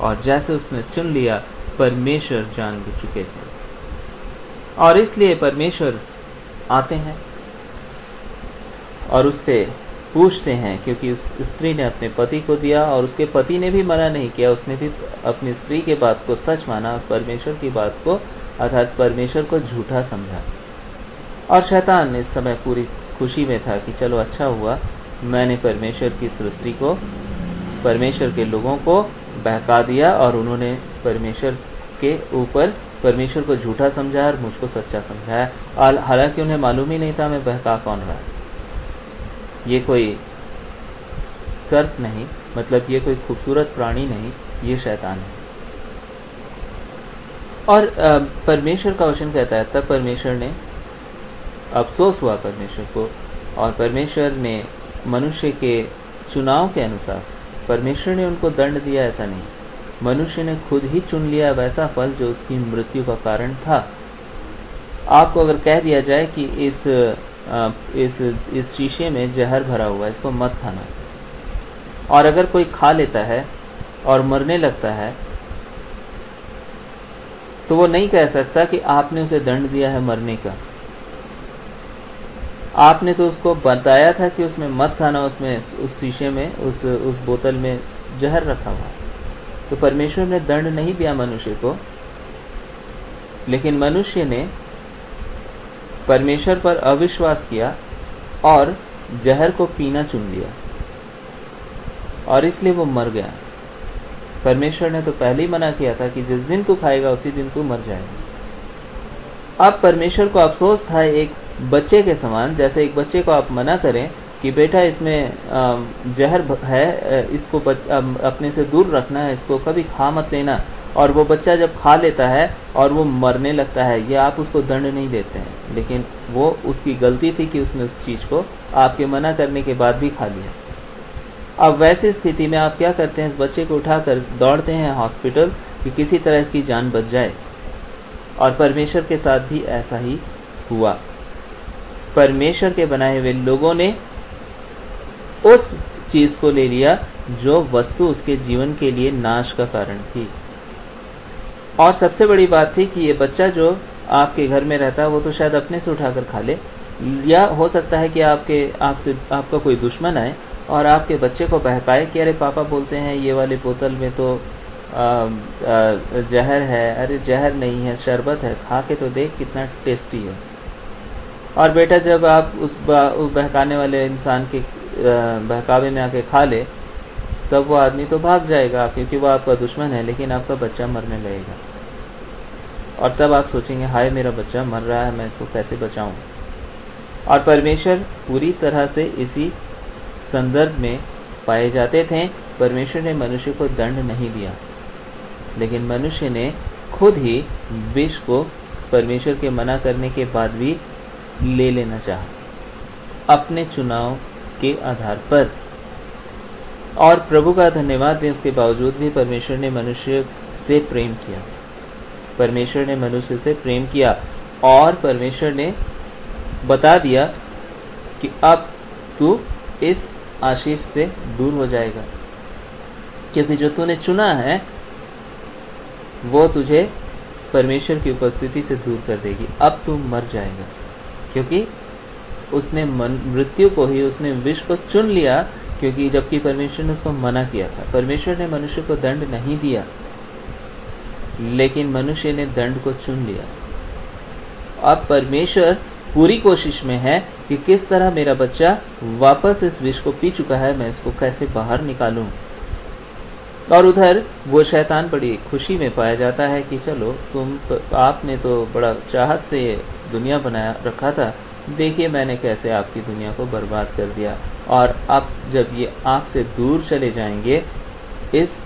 और जैसे उसने चुन लिया, परमेश्वर जान चुके थे, और इसलिए परमेश्वर आते हैं और उससे पूछते हैं, क्योंकि उस स्त्री ने अपने पति को दिया और उसके पति ने भी मना नहीं किया, उसने भी अपनी स्त्री के बात को सच माना, परमेश्वर की बात को अर्थात परमेश्वर को झूठा समझा। और शैतान इस समय पूरी खुशी में था कि चलो अच्छा हुआ, मैंने परमेश्वर की सृष्टि को, परमेश्वर के लोगों को बहका दिया और उन्होंने परमेश्वर के ऊपर परमेश्वर को झूठा समझा और मुझको सच्चा समझाया। और हालांकि उन्हें मालूम ही नहीं था मैं बहका कौन रहा। ये कोई सर्प नहीं, मतलब ये कोई खूबसूरत प्राणी नहीं, ये शैतान है। और परमेश्वर का वचन कहता है, तब परमेश्वर ने, अफसोस हुआ परमेश्वर को, और परमेश्वर ने मनुष्य के चुनाव के अनुसार परमेश्वर ने उनको दंड दिया, ऐसा नहीं, मनुष्य ने खुद ही चुन लिया वैसा फल जो उसकी मृत्यु का कारण था। आपको अगर कह दिया जाए कि इस शीशे में जहर भरा हुआ है, इसको मत खाना, और अगर कोई खा लेता है और मरने लगता है, तो वो नहीं कह सकता कि आपने उसे दंड दिया है मरने का। आपने तो उसको बताया था कि उसमें मत खाना, उसमें उस शीशे में, उस बोतल में जहर रखा हुआ। तो परमेश्वर ने दंड नहीं दिया मनुष्य को, लेकिन मनुष्य ने परमेश्वर पर अविश्वास किया और जहर को पीना चुन लिया, और इसलिए वो मर गया। परमेश्वर ने तो पहले ही मना किया था कि जिस दिन तू खाएगा उसी दिन तू मर जाएगा। अब परमेश्वर को अफसोस था एक बच्चे के समान, जैसे एक बच्चे को आप मना करें कि बेटा इसमें जहर है, इसको अपने से दूर रखना है, इसको कभी खा मत लेना, और वो बच्चा जब खा लेता है और वो मरने लगता है, ये आप उसको दंड नहीं देते हैं, लेकिन वो उसकी गलती थी कि उसने उस चीज़ को आपके मना करने के बाद भी खा लिया। अब वैसी स्थिति में आप क्या करते हैं, इस बच्चे को उठाकर दौड़ते हैं हॉस्पिटल कि किसी तरह इसकी जान बच जाए। और परमेश्वर के साथ भी ऐसा ही हुआ। परमेश्वर के बनाए हुए लोगों ने उस चीज़ को ले लिया जो वस्तु उसके जीवन के लिए नाश का कारण थी। और सबसे बड़ी बात थी कि ये बच्चा जो आपके घर में रहता है वो तो शायद अपने से उठाकर खा ले, या हो सकता है कि आपका कोई दुश्मन आए और आपके बच्चे को बहकाए कि अरे पापा बोलते हैं ये वाली बोतल में तो जहर है, अरे जहर नहीं है, शरबत है, खा के तो देख कितना टेस्टी है। और बेटा जब आप उस बहकाने वाले इंसान के बहकावे में आके खा ले, तब वो आदमी तो भाग जाएगा क्योंकि वो आपका दुश्मन है, लेकिन आपका बच्चा मरने लगेगा। और तब आप सोचेंगे हाय मेरा बच्चा मर रहा है, मैं इसको कैसे बचाऊं। और परमेश्वर पूरी तरह से इसी संदर्भ में पाए जाते थे। परमेश्वर ने मनुष्य को दंड नहीं दिया, लेकिन मनुष्य ने खुद ही विष को परमेश्वर के मना करने के बाद भी ले लेना चाहा अपने चुनाव के आधार पर। और प्रभु का धन्यवाद दें, उसके बावजूद भी परमेश्वर ने मनुष्य से प्रेम किया। परमेश्वर ने मनुष्य से प्रेम किया और परमेश्वर ने बता दिया कि अब तू इस आशीष से दूर हो जाएगा, क्योंकि जो तूने चुना है वो तुझे परमेश्वर की उपस्थिति से दूर कर देगी। अब तू मर जाएगा, क्योंकि उसने मृत्यु को ही, उसने विष को चुन लिया, क्योंकि जबकि परमेश्वर ने उसको मना किया था। परमेश्वर ने मनुष्य को दंड नहीं दिया, लेकिन मनुष्य ने दंड को चुन लिया। अब परमेश्वर पूरी कोशिश में है कि किस तरह मेरा बच्चा वापस इस विष को पी चुका है, मैं इसको कैसे बाहर निकालूं। और उधर वो शैतान बड़ी खुशी में पाया जाता है कि चलो आपने तो बड़ा चाहत से दुनिया बनाया रखा था, देखिए मैंने कैसे आपकी दुनिया को बर्बाद कर दिया। और अब जब ये आपसे दूर चले जाएंगे, इस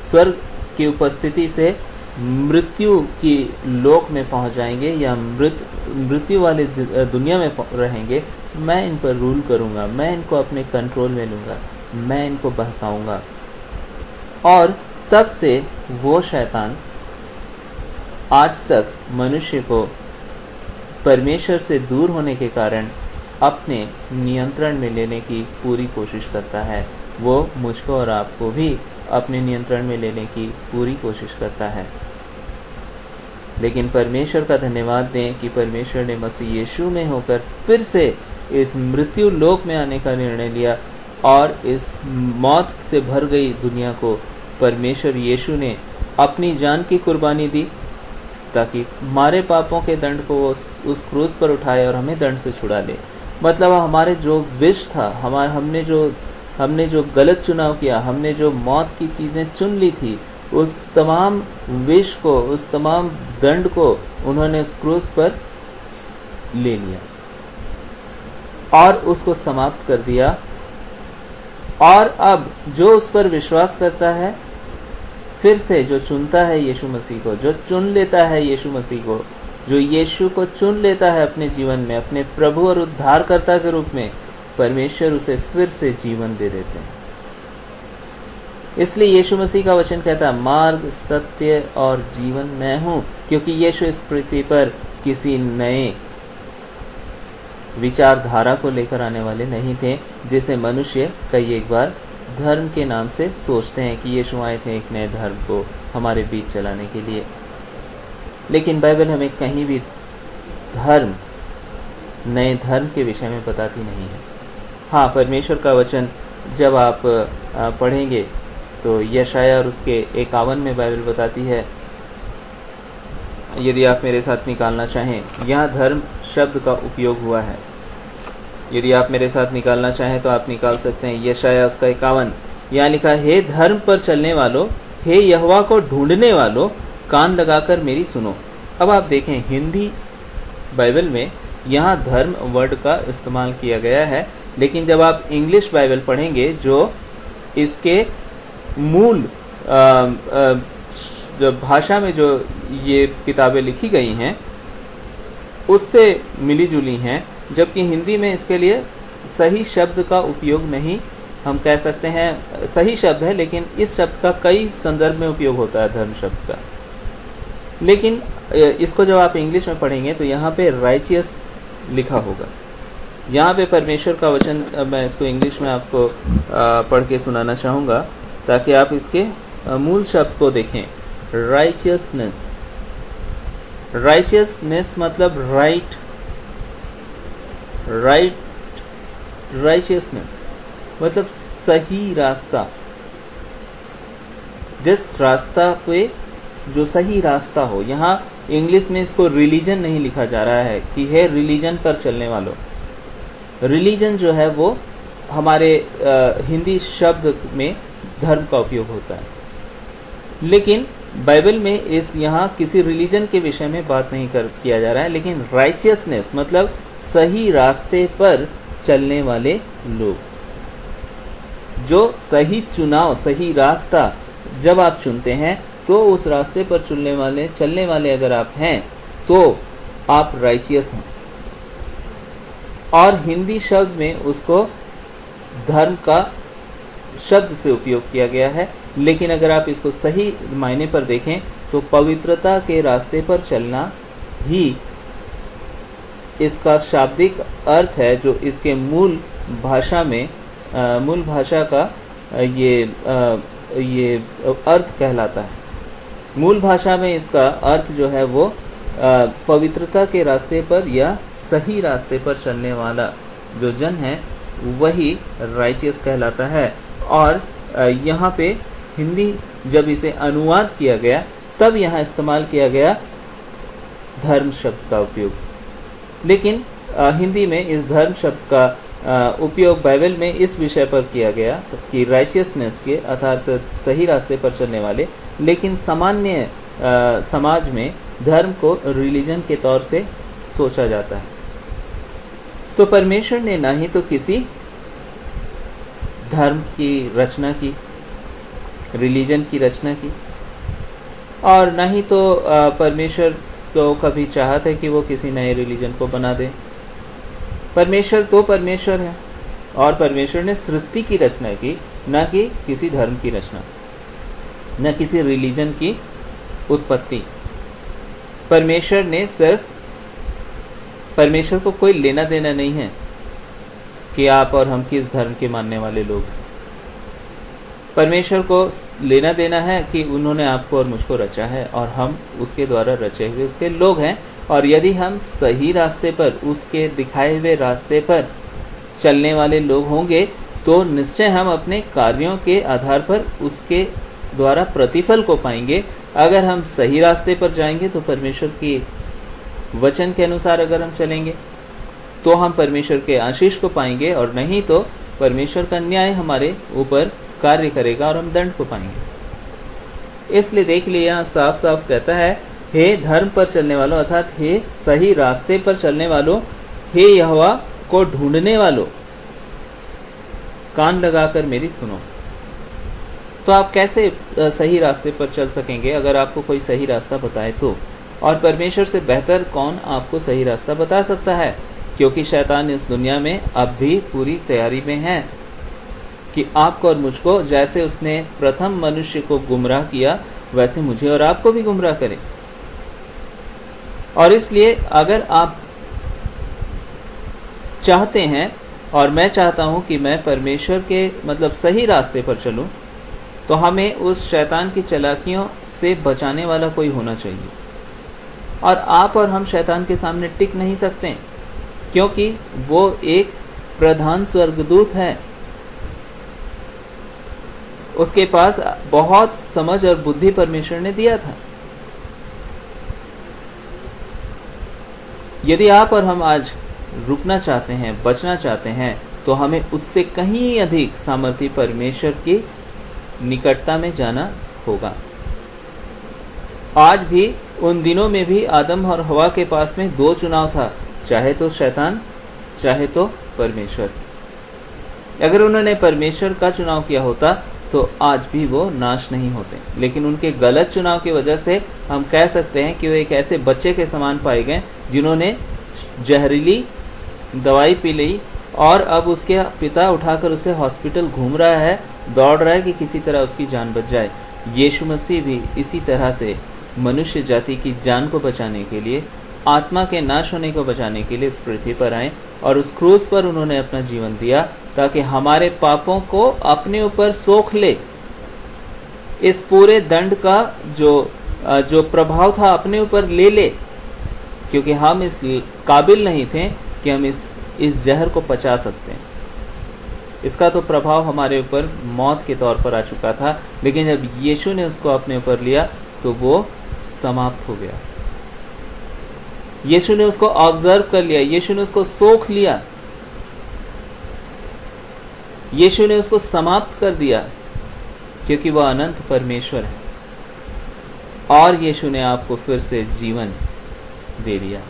स्वर्ग की उपस्थिति से मृत्यु की लोक में पहुंच जाएंगे या मृत्यु वाले दुनिया में रहेंगे, मैं इन पर रूल करूंगा, मैं इनको अपने कंट्रोल में लूंगा, मैं इनको बहकाऊंगा। और तब से वो शैतान आज तक मनुष्य को परमेश्वर से दूर होने के कारण अपने नियंत्रण में लेने की पूरी कोशिश करता है। वो मुझको और आपको भी अपने नियंत्रण में लेने की पूरी कोशिश करता है। लेकिन परमेश्वर का धन्यवाद दें कि परमेश्वर ने मसीह यीशु में होकर फिर से इस मृत्यु लोक में आने का निर्णय लिया और इस मौत से भर गई दुनिया को परमेश्वर यीशु ने अपनी जान की कुर्बानी दी, ताकि हमारे पापों के दंड को उस क्रूस पर उठाए और हमें दंड से छुड़ा ले। मतलब हमारे जो विष था, हमने जो गलत चुनाव किया, हमने जो मौत की चीज़ें चुन ली थी, उस तमाम विष को, उस तमाम दंड को उन्होंने उस क्रूस पर ले लिया और उसको समाप्त कर दिया। और अब जो उस पर विश्वास करता है, फिर से जो चुनता है यीशु मसीह को, जो चुन लेता है यीशु मसीह को, जो यीशु को चुन लेता है अपने जीवन में अपने प्रभु और उद्धारकर्ता के रूप में, परमेश्वर उसे फिर से जीवन दे देते हैं। इसलिए यीशु मसीह का वचन कहता है, मार्ग, सत्य और जीवन मैं हूं, क्योंकि यीशु इस पृथ्वी पर किसी नए विचारधारा को लेकर आने वाले नहीं थे, जिसे मनुष्य कई एक बार धर्म के नाम से सोचते हैं कि यीशु आए थे एक नए धर्म को हमारे बीच चलाने के लिए। लेकिन बाइबल हमें कहीं भी नए धर्म के विषय में बताती नहीं है। हाँ, परमेश्वर का वचन जब आप पढ़ेंगे तो यशाया और उसके 51 में बाइबल बताती है, यदि आप मेरे साथ निकालना चाहें, यहाँ धर्म शब्द का उपयोग हुआ है। यदि आप मेरे साथ निकालना चाहें तो आप निकाल सकते हैं। यशाया उसका 51, यहाँ लिखा, हे धर्म पर चलने वालों, हे यहोवा को ढूंढने वालों, कान लगाकर मेरी सुनो। अब आप देखें, हिंदी बाइबल में यहाँ धर्म वर्ड का इस्तेमाल किया गया है, लेकिन जब आप इंग्लिश बाइबल पढ़ेंगे, जो इसके मूल भाषा में जो ये किताबें लिखी गई हैं उससे मिली जुली हैं, जबकि हिंदी में इसके लिए सही शब्द का उपयोग नहीं, हम कह सकते हैं सही शब्द है, लेकिन इस शब्द का कई संदर्भ में उपयोग होता है धर्म शब्द का। लेकिन इसको जब आप इंग्लिश में पढ़ेंगे तो यहाँ पे राइचियस लिखा होगा। यहाँ पे परमेश्वर का वचन, मैं इसको इंग्लिश में आपको पढ़ के सुनाना चाहूँगा ताकि आप इसके मूल शब्द को देखें। राइचियसनेस, राइचियसनेस मतलब राइचियसनेस मतलब सही रास्ता, जिस रास्ता पे जो सही रास्ता हो। यहाँ इंग्लिश में इसको रिलीजन नहीं लिखा जा रहा है कि है रिलीजन पर चलने वालों। रिलीजन जो है वो हमारे हिंदी शब्द में धर्म का उपयोग होता है, लेकिन बाइबल में इस यहाँ किसी रिलीजन के विषय में बात नहीं किया जा रहा है, लेकिन राइचियसनेस मतलब सही रास्ते पर चलने वाले लोग। जो सही चुनाव, सही रास्ता जब आप चुनते हैं तो उस रास्ते पर चलने वाले अगर आप हैं तो आप राइचियस हैं। और हिंदी शब्द में उसको धर्म का शब्द से उपयोग किया गया है, लेकिन अगर आप इसको सही मायने पर देखें तो पवित्रता के रास्ते पर चलना ही इसका शाब्दिक अर्थ है, जो इसके मूल भाषा का ये अर्थ कहलाता है। मूल भाषा में इसका अर्थ जो है वो पवित्रता के रास्ते पर या सही रास्ते पर चलने वाला जो जन है वही राइचियस कहलाता है। और यहाँ पे हिंदी जब इसे अनुवाद किया गया तब यहाँ इस्तेमाल किया गया धर्म शब्द का उपयोग, लेकिन हिंदी में इस धर्म शब्द का उपयोग बाइबल में इस विषय पर किया गया कि राइचियसनेस के अर्थात सही रास्ते पर चलने वाले, लेकिन सामान्य समाज में धर्म को रिलीजन के तौर से सोचा जाता है। तो परमेश्वर ने ना ही तो किसी धर्म की रचना की, रिलीजन की रचना की, और न ही तो परमेश्वर को कभी चाहत है कि वो किसी नए रिलीजन को बना दे। परमेश्वर तो परमेश्वर है और परमेश्वर ने सृष्टि की रचना की, न कि किसी धर्म की रचना, न किसी रिलीजन की उत्पत्ति। परमेश्वर ने सिर्फ, परमेश्वर को कोई लेना देना नहीं है कि आप और हम किस धर्म के मानने वाले लोग हैं। परमेश्वर को लेना देना है कि उन्होंने आपको और मुझको रचा है और हम उसके द्वारा रचे हुए उसके लोग हैं। और यदि हम सही रास्ते पर, उसके दिखाए हुए रास्ते पर चलने वाले लोग होंगे तो निश्चय हम अपने कार्यों के आधार पर उसके द्वारा प्रतिफल को पाएंगे। अगर हम सही रास्ते पर जाएंगे तो परमेश्वर के वचन के अनुसार अगर हम चलेंगे तो हम परमेश्वर के आशीष को पाएंगे, और नहीं तो परमेश्वर का न्याय हमारे ऊपर कार्य करेगा और हम दंड को पाएंगे। इसलिए देख लिया, यहाँ साफ साफ कहता है, हे धर्म पर चलने वालों, अर्थात हे सही रास्ते पर चलने वालों, हे यहोवा को ढूंढने वालों, कान लगाकर मेरी सुनो। तो आप कैसे सही रास्ते पर चल सकेंगे अगर आपको कोई सही रास्ता बताए तो? और परमेश्वर से बेहतर कौन आपको सही रास्ता बता सकता है? क्योंकि शैतान इस दुनिया में अब भी पूरी तैयारी में है कि आपको और मुझको, जैसे उसने प्रथम मनुष्य को गुमराह किया, वैसे मुझे और आपको भी गुमराह करे। और इसलिए अगर आप चाहते हैं, और मैं चाहता हूं कि मैं परमेश्वर के मतलब सही रास्ते पर चलूं, तो हमें उस शैतान की चालाकियों से बचाने वाला कोई होना चाहिए। और आप और हम शैतान के सामने टिक नहीं सकते, क्योंकि वो एक प्रधान स्वर्गदूत है। उसके पास बहुत समझ और बुद्धि परमेश्वर ने दिया था। यदि आप और हम आज रुकना चाहते हैं, बचना चाहते हैं, तो हमें उससे कहीं अधिक सामर्थी परमेश्वर की निकटता में जाना होगा। आज भी, उन दिनों में भी आदम और हवा के पास में दो चुनाव था, चाहे तो शैतान, चाहे तो परमेश्वर। अगर उन्होंने परमेश्वर का चुनाव किया होता तो आज भी वो नाश नहीं होते, लेकिन उनके गलत चुनाव की वजह से हम कह सकते हैं कि वो एक ऐसे बच्चे के समान पाए गए जिन्होंने जहरीली दवाई पी ली, और अब उसके पिता उठाकर उसे हॉस्पिटल घूम रहा है, दौड़ रहा है कि किसी तरह उसकी जान बच जाए। यीशु मसीह भी इसी तरह से मनुष्य जाति की जान को बचाने के लिए, आत्मा के नाश होने को बचाने के लिए इस पृथ्वी पर आए, और उस क्रूस पर उन्होंने अपना जीवन दिया ताकि हमारे पापों को अपने ऊपर सोख ले। इस पूरे दंड का जो प्रभाव था अपने ऊपर ले ले, क्योंकि हम इस काबिल नहीं थे कि हम इस जहर को पचा सकते हैं। इसका तो प्रभाव हमारे ऊपर मौत के तौर पर आ चुका था, लेकिन जब यीशु ने उसको अपने ऊपर लिया तो वो समाप्त हो गया। यीशु ने उसको ऑब्जर्व कर लिया, यीशु ने उसको सोख लिया, यीशु ने उसको समाप्त कर दिया, क्योंकि वह अनंत परमेश्वर है। और यीशु ने आपको फिर से जीवन दे दिया।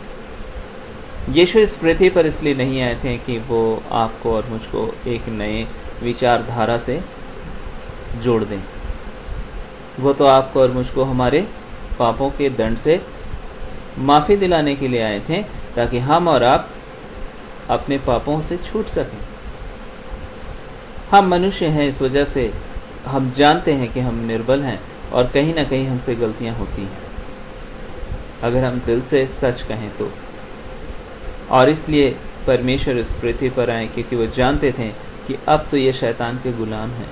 यीशु इस पृथ्वी पर इसलिए नहीं आए थे कि वो आपको और मुझको एक नए विचारधारा से जोड़ दें। वो तो आपको और मुझको हमारे पापों के दंड से माफ़ी दिलाने के लिए आए थे, ताकि हम और आप अपने पापों से छूट सकें। हम मनुष्य हैं, इस वजह से हम जानते हैं कि हम निर्बल हैं और कहीं ना कहीं हमसे गलतियां होती हैं, अगर हम दिल से सच कहें तो। और इसलिए परमेश्वर इस पृथ्वी पर आए, क्योंकि वो जानते थे कि अब तो ये शैतान के गुलाम हैं,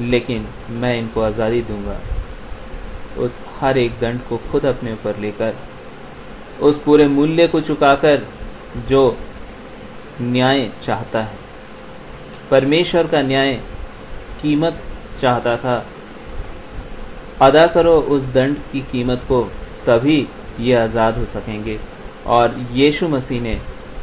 लेकिन मैं इनको आज़ादी दूंगा उस हर एक दंड को खुद अपने ऊपर लेकर, उस पूरे मूल्य को चुकाकर जो न्याय चाहता है। परमेश्वर का न्याय कीमत चाहता था। अदा करो उस दंड की कीमत को, तभी ये आज़ाद हो सकेंगे। और यीशु मसीह ने,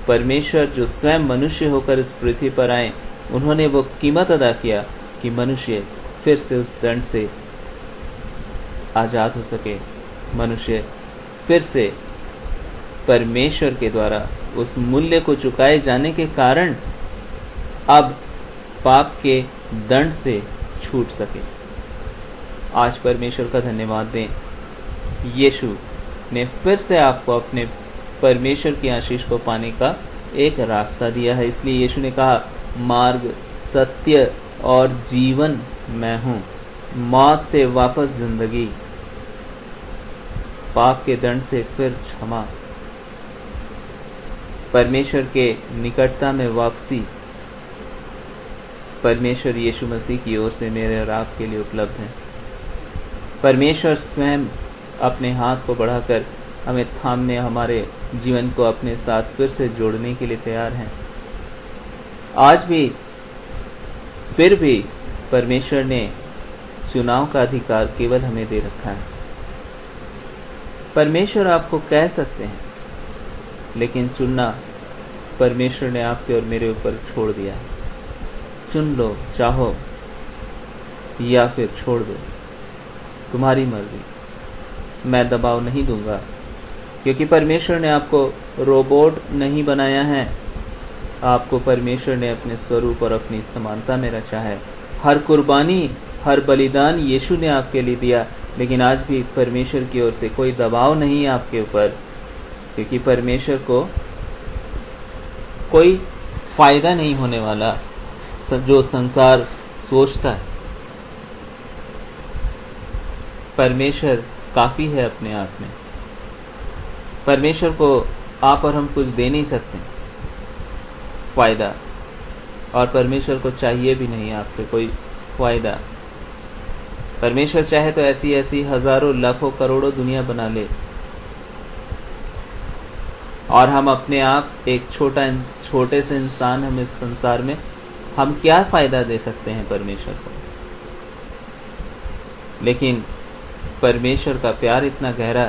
परमेश्वर जो स्वयं मनुष्य होकर इस पृथ्वी पर आए, उन्होंने वो कीमत अदा किया कि मनुष्य फिर से उस दंड से आज़ाद हो सके। मनुष्य फिर से परमेश्वर के द्वारा उस मूल्य को चुकाए जाने के कारण अब पाप के दंड से छूट सके। आज परमेश्वर का धन्यवाद दें, यीशु ने फिर से आपको अपने परमेश्वर की आशीष को पाने का एक रास्ता दिया है। इसलिए यीशु ने कहा, मार्ग, सत्य और जीवन मैं हूँ, मौत से वापस जिंदगी, पाप के दंड से फिर क्षमा, परमेश्वर के निकटता में वापसी, परमेश्वर यीशु मसीह की ओर से मेरे और आपके लिए उपलब्ध है। परमेश्वर स्वयं अपने हाथ को बढ़ाकर हमें थामने, हमारे जीवन को अपने साथ फिर से जोड़ने के लिए तैयार हैं। आज भी फिर भी परमेश्वर ने चुनाव का अधिकार केवल हमें दे रखा है। परमेश्वर आपको कह सकते हैं, लेकिन चुनना परमेश्वर ने आपके और मेरे ऊपर छोड़ दिया है। चुन लो, चाहो या फिर छोड़ दो, तुम्हारी मर्जी। मैं दबाव नहीं दूंगा, क्योंकि परमेश्वर ने आपको रोबोट नहीं बनाया है। आपको परमेश्वर ने अपने स्वरूप और अपनी समानता में रचा है। हर कुर्बानी, हर बलिदान यीशु ने आपके लिए दिया, लेकिन आज भी परमेश्वर की ओर से कोई दबाव नहीं है आपके ऊपर, क्योंकि परमेश्वर को कोई फायदा नहीं होने वाला जो संसार सोचता है। परमेश्वर काफी है अपने आप में। परमेश्वर को आप और हम कुछ दे नहीं सकते फायदा, और परमेश्वर को चाहिए भी नहीं आपसे कोई फायदा। परमेश्वर चाहे तो ऐसी ऐसी हजारों, लाखों, करोड़ों दुनिया बना ले, और हम अपने आप एक छोटे से इंसान, हम इस संसार में हम क्या फायदा दे सकते हैं परमेश्वर को। लेकिन परमेश्वर का प्यार इतना गहरा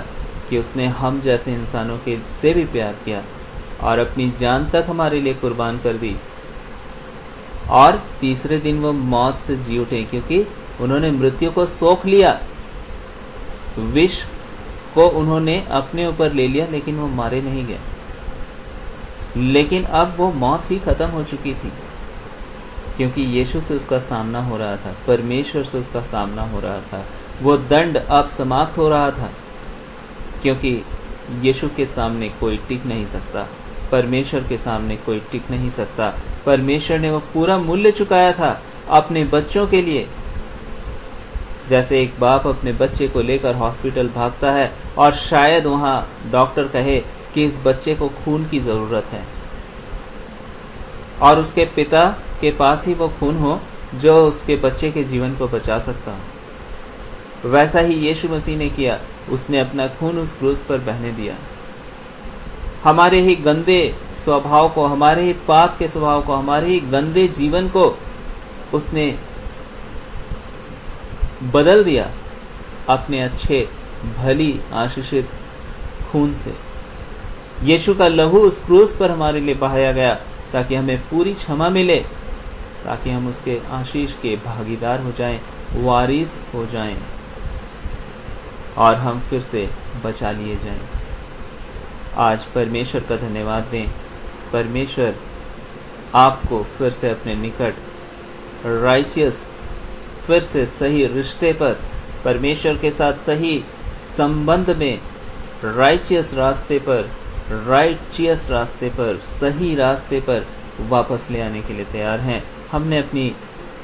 कि उसने हम जैसे इंसानों के से भी प्यार किया और अपनी जान तक हमारे लिए कुर्बान कर दी, और तीसरे दिन वो मौत से जी उठे, क्योंकि उन्होंने मृत्यु को सोख लिया, विष को उन्होंने अपने ऊपर ले लिया, लेकिन वो मारे नहीं गए। लेकिन अब वो मौत ही खत्म हो चुकी थी, क्योंकि यीशु से उसका सामना हो रहा था, परमेश्वर से उसका सामना हो रहा था। वो दंड अब समाप्त हो रहा था, क्योंकि यीशु के सामने कोई टिक नहीं सकता, परमेश्वर के सामने कोई टिक नहीं सकता। परमेश्वर ने वो पूरा मूल्य चुकाया था अपने बच्चों के लिए। जैसे एक बाप अपने बच्चे को लेकर हॉस्पिटल भागता है और शायद वहां डॉक्टर कहे कि इस बच्चे को खून की जरूरत है, और उसके पिता के पास ही वो खून हो जो उसके बच्चे के जीवन को बचा सकता हो। वैसा ही यीशु मसीह ने किया, उसने अपना खून उस क्रूस पर बहने दिया। हमारे ही गंदे स्वभाव को, हमारे ही पाप के स्वभाव को, हमारे ही गंदे जीवन को उसने बदल दिया अपने अच्छे, भली, आशीषित खून से। यीशु का लहू उस क्रूस पर हमारे लिए बहाया गया ताकि हमें पूरी क्षमा मिले, ताकि हम उसके आशीष के भागीदार हो जाएं, वारिस हो जाएं, और हम फिर से बचा लिए जाएं। आज परमेश्वर का धन्यवाद दें। परमेश्वर आपको फिर से अपने निकट, राइचियस, फिर से सही रिश्ते पर, परमेश्वर के साथ सही संबंध में, राइचियस रास्ते पर, सही रास्ते पर वापस ले आने के लिए तैयार हैं। हमने अपनी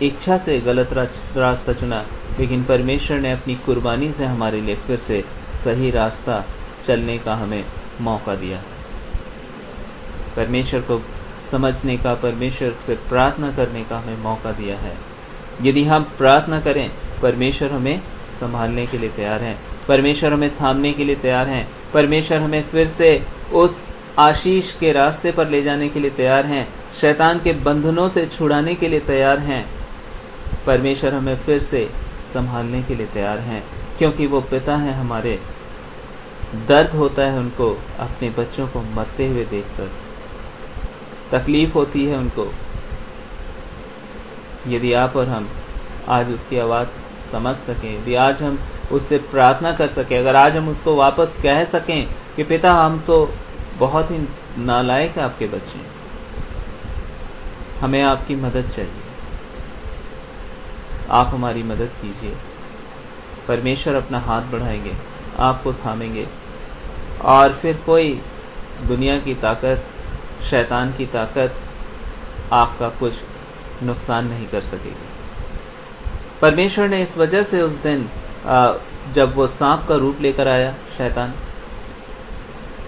इच्छा से गलत रास्ता चुना, लेकिन परमेश्वर ने अपनी कुर्बानी से हमारे लिए फिर से सही रास्ता चलने का हमें मौका दिया। परमेश्वर को समझने का, परमेश्वर से प्रार्थना करने का हमें मौका दिया है। यदि हम प्रार्थना करें, परमेश्वर हमें संभालने के लिए तैयार हैं, परमेश्वर हमें थामने के लिए तैयार हैं, परमेश्वर हमें फिर से उस आशीष के रास्ते पर ले जाने के लिए तैयार हैं, शैतान के बंधनों से छुड़ाने के लिए तैयार हैं। परमेश्वर हमें फिर से संभालने के लिए तैयार हैं, क्योंकि वो पिता हैं हमारे। दर्द होता है उनको अपने बच्चों को मरते हुए देखकर, तकलीफ होती है उनको। यदि आप और हम आज उसकी आवाज़ समझ सकें, यदि आज हम उससे प्रार्थना कर सकें, अगर आज हम उसको वापस कह सकें कि पिता, हम तो बहुत ही नालायक आपके बच्चे हैं, हमें आपकी मदद चाहिए, आप हमारी मदद कीजिए। परमेश्वर अपना हाथ बढ़ाएंगे, आपको थामेंगे, और फिर कोई दुनिया की ताकत, शैतान की ताकत आपका कुछ नुकसान नहीं कर सकेगी। परमेश्वर ने इस वजह से उस दिन जब वो सांप का रूप लेकर आया शैतान,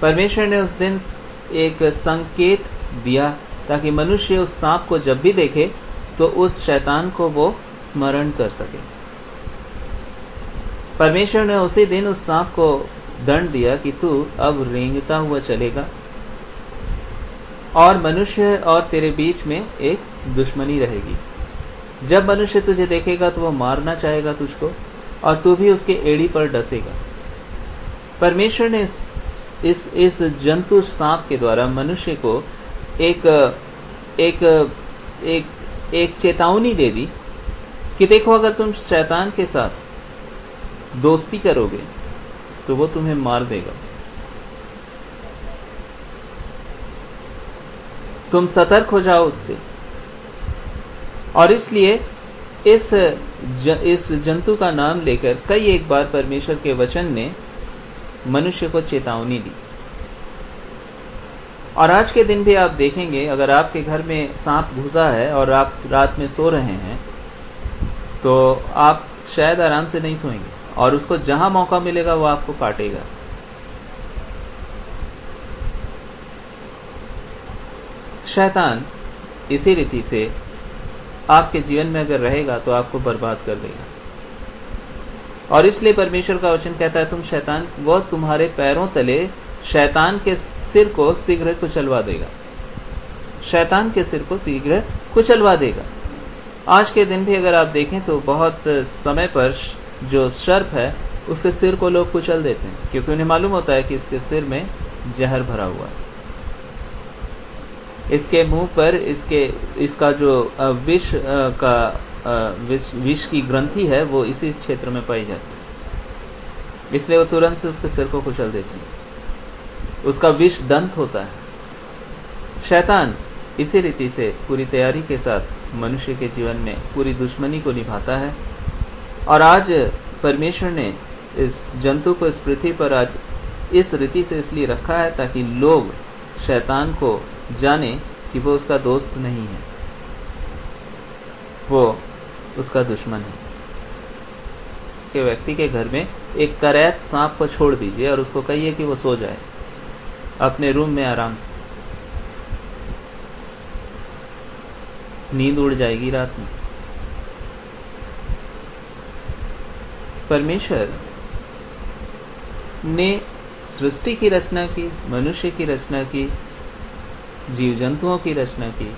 परमेश्वर ने उस दिन एक संकेत दिया ताकि मनुष्य उस सांप को जब भी देखे तो उस शैतान को वो स्मरण कर सके। परमेश्वर ने उसी दिन उस सांप को दंड दिया कि तू अब रेंगता हुआ चलेगा और मनुष्य और तेरे बीच में एक दुश्मनी रहेगी। जब मनुष्य तुझे देखेगा तो वो मारना चाहेगा तुझको और तू भी उसके एड़ी पर डसेगा। परमेश्वर ने इस जंतु सांप के द्वारा मनुष्य को एक चेतावनी दे दी कि देखो, अगर तुम शैतान के साथ दोस्ती करोगे तो वो तुम्हें मार देगा। तुम सतर्क हो जाओ उससे। और इसलिए इस जंतु का नाम लेकर कई एक बार परमेश्वर के वचन ने मनुष्य को चेतावनी दी। और आज के दिन भी आप देखेंगे, अगर आपके घर में सांप घुसा है और आप रात में सो रहे हैं तो आप शायद आराम से नहीं सोएंगे और उसको जहां मौका मिलेगा वो आपको काटेगा। शैतान इसी रीति से आपके जीवन में अगर रहेगा तो आपको बर्बाद कर देगा। और इसलिए परमेश्वर का वचन कहता है, तुम शैतान, वो तुम्हारे पैरों तले शैतान के सिर को शीघ्र कुचलवा देगा। शैतान के सिर को शीघ्र कुचलवा देगा। आज के दिन भी अगर आप देखें तो बहुत समय पर जो सर्प है उसके सिर को लोग कुचल देते हैं, क्योंकि उन्हें मालूम होता है कि इसके सिर में जहर भरा हुआ है। इसके मुंह पर इसका जो विष की ग्रंथि है वो इसी क्षेत्र में पाई जाती है, इसलिए वो तुरंत से उसके सिर को कुचल देती है। उसका विष दंत होता है। शैतान इसी रीति से पूरी तैयारी के साथ मनुष्य के जीवन में पूरी दुश्मनी को निभाता है। और आज परमेश्वर ने इस जंतु को इस पृथ्वी पर आज इस रीति से इसलिए रखा है ताकि लोग शैतान को जाने कि वो उसका दोस्त नहीं है, वो उसका दुश्मन है। कि व्यक्ति के घर में एक करैत सांप को छोड़ दीजिए और उसको कहिए कि वो सो जाए अपने रूम में आराम से, नींद उड़ जाएगी रात में। परमेश्वर ने सृष्टि की रचना की, मनुष्य की रचना की, जीव जंतुओं की रचना की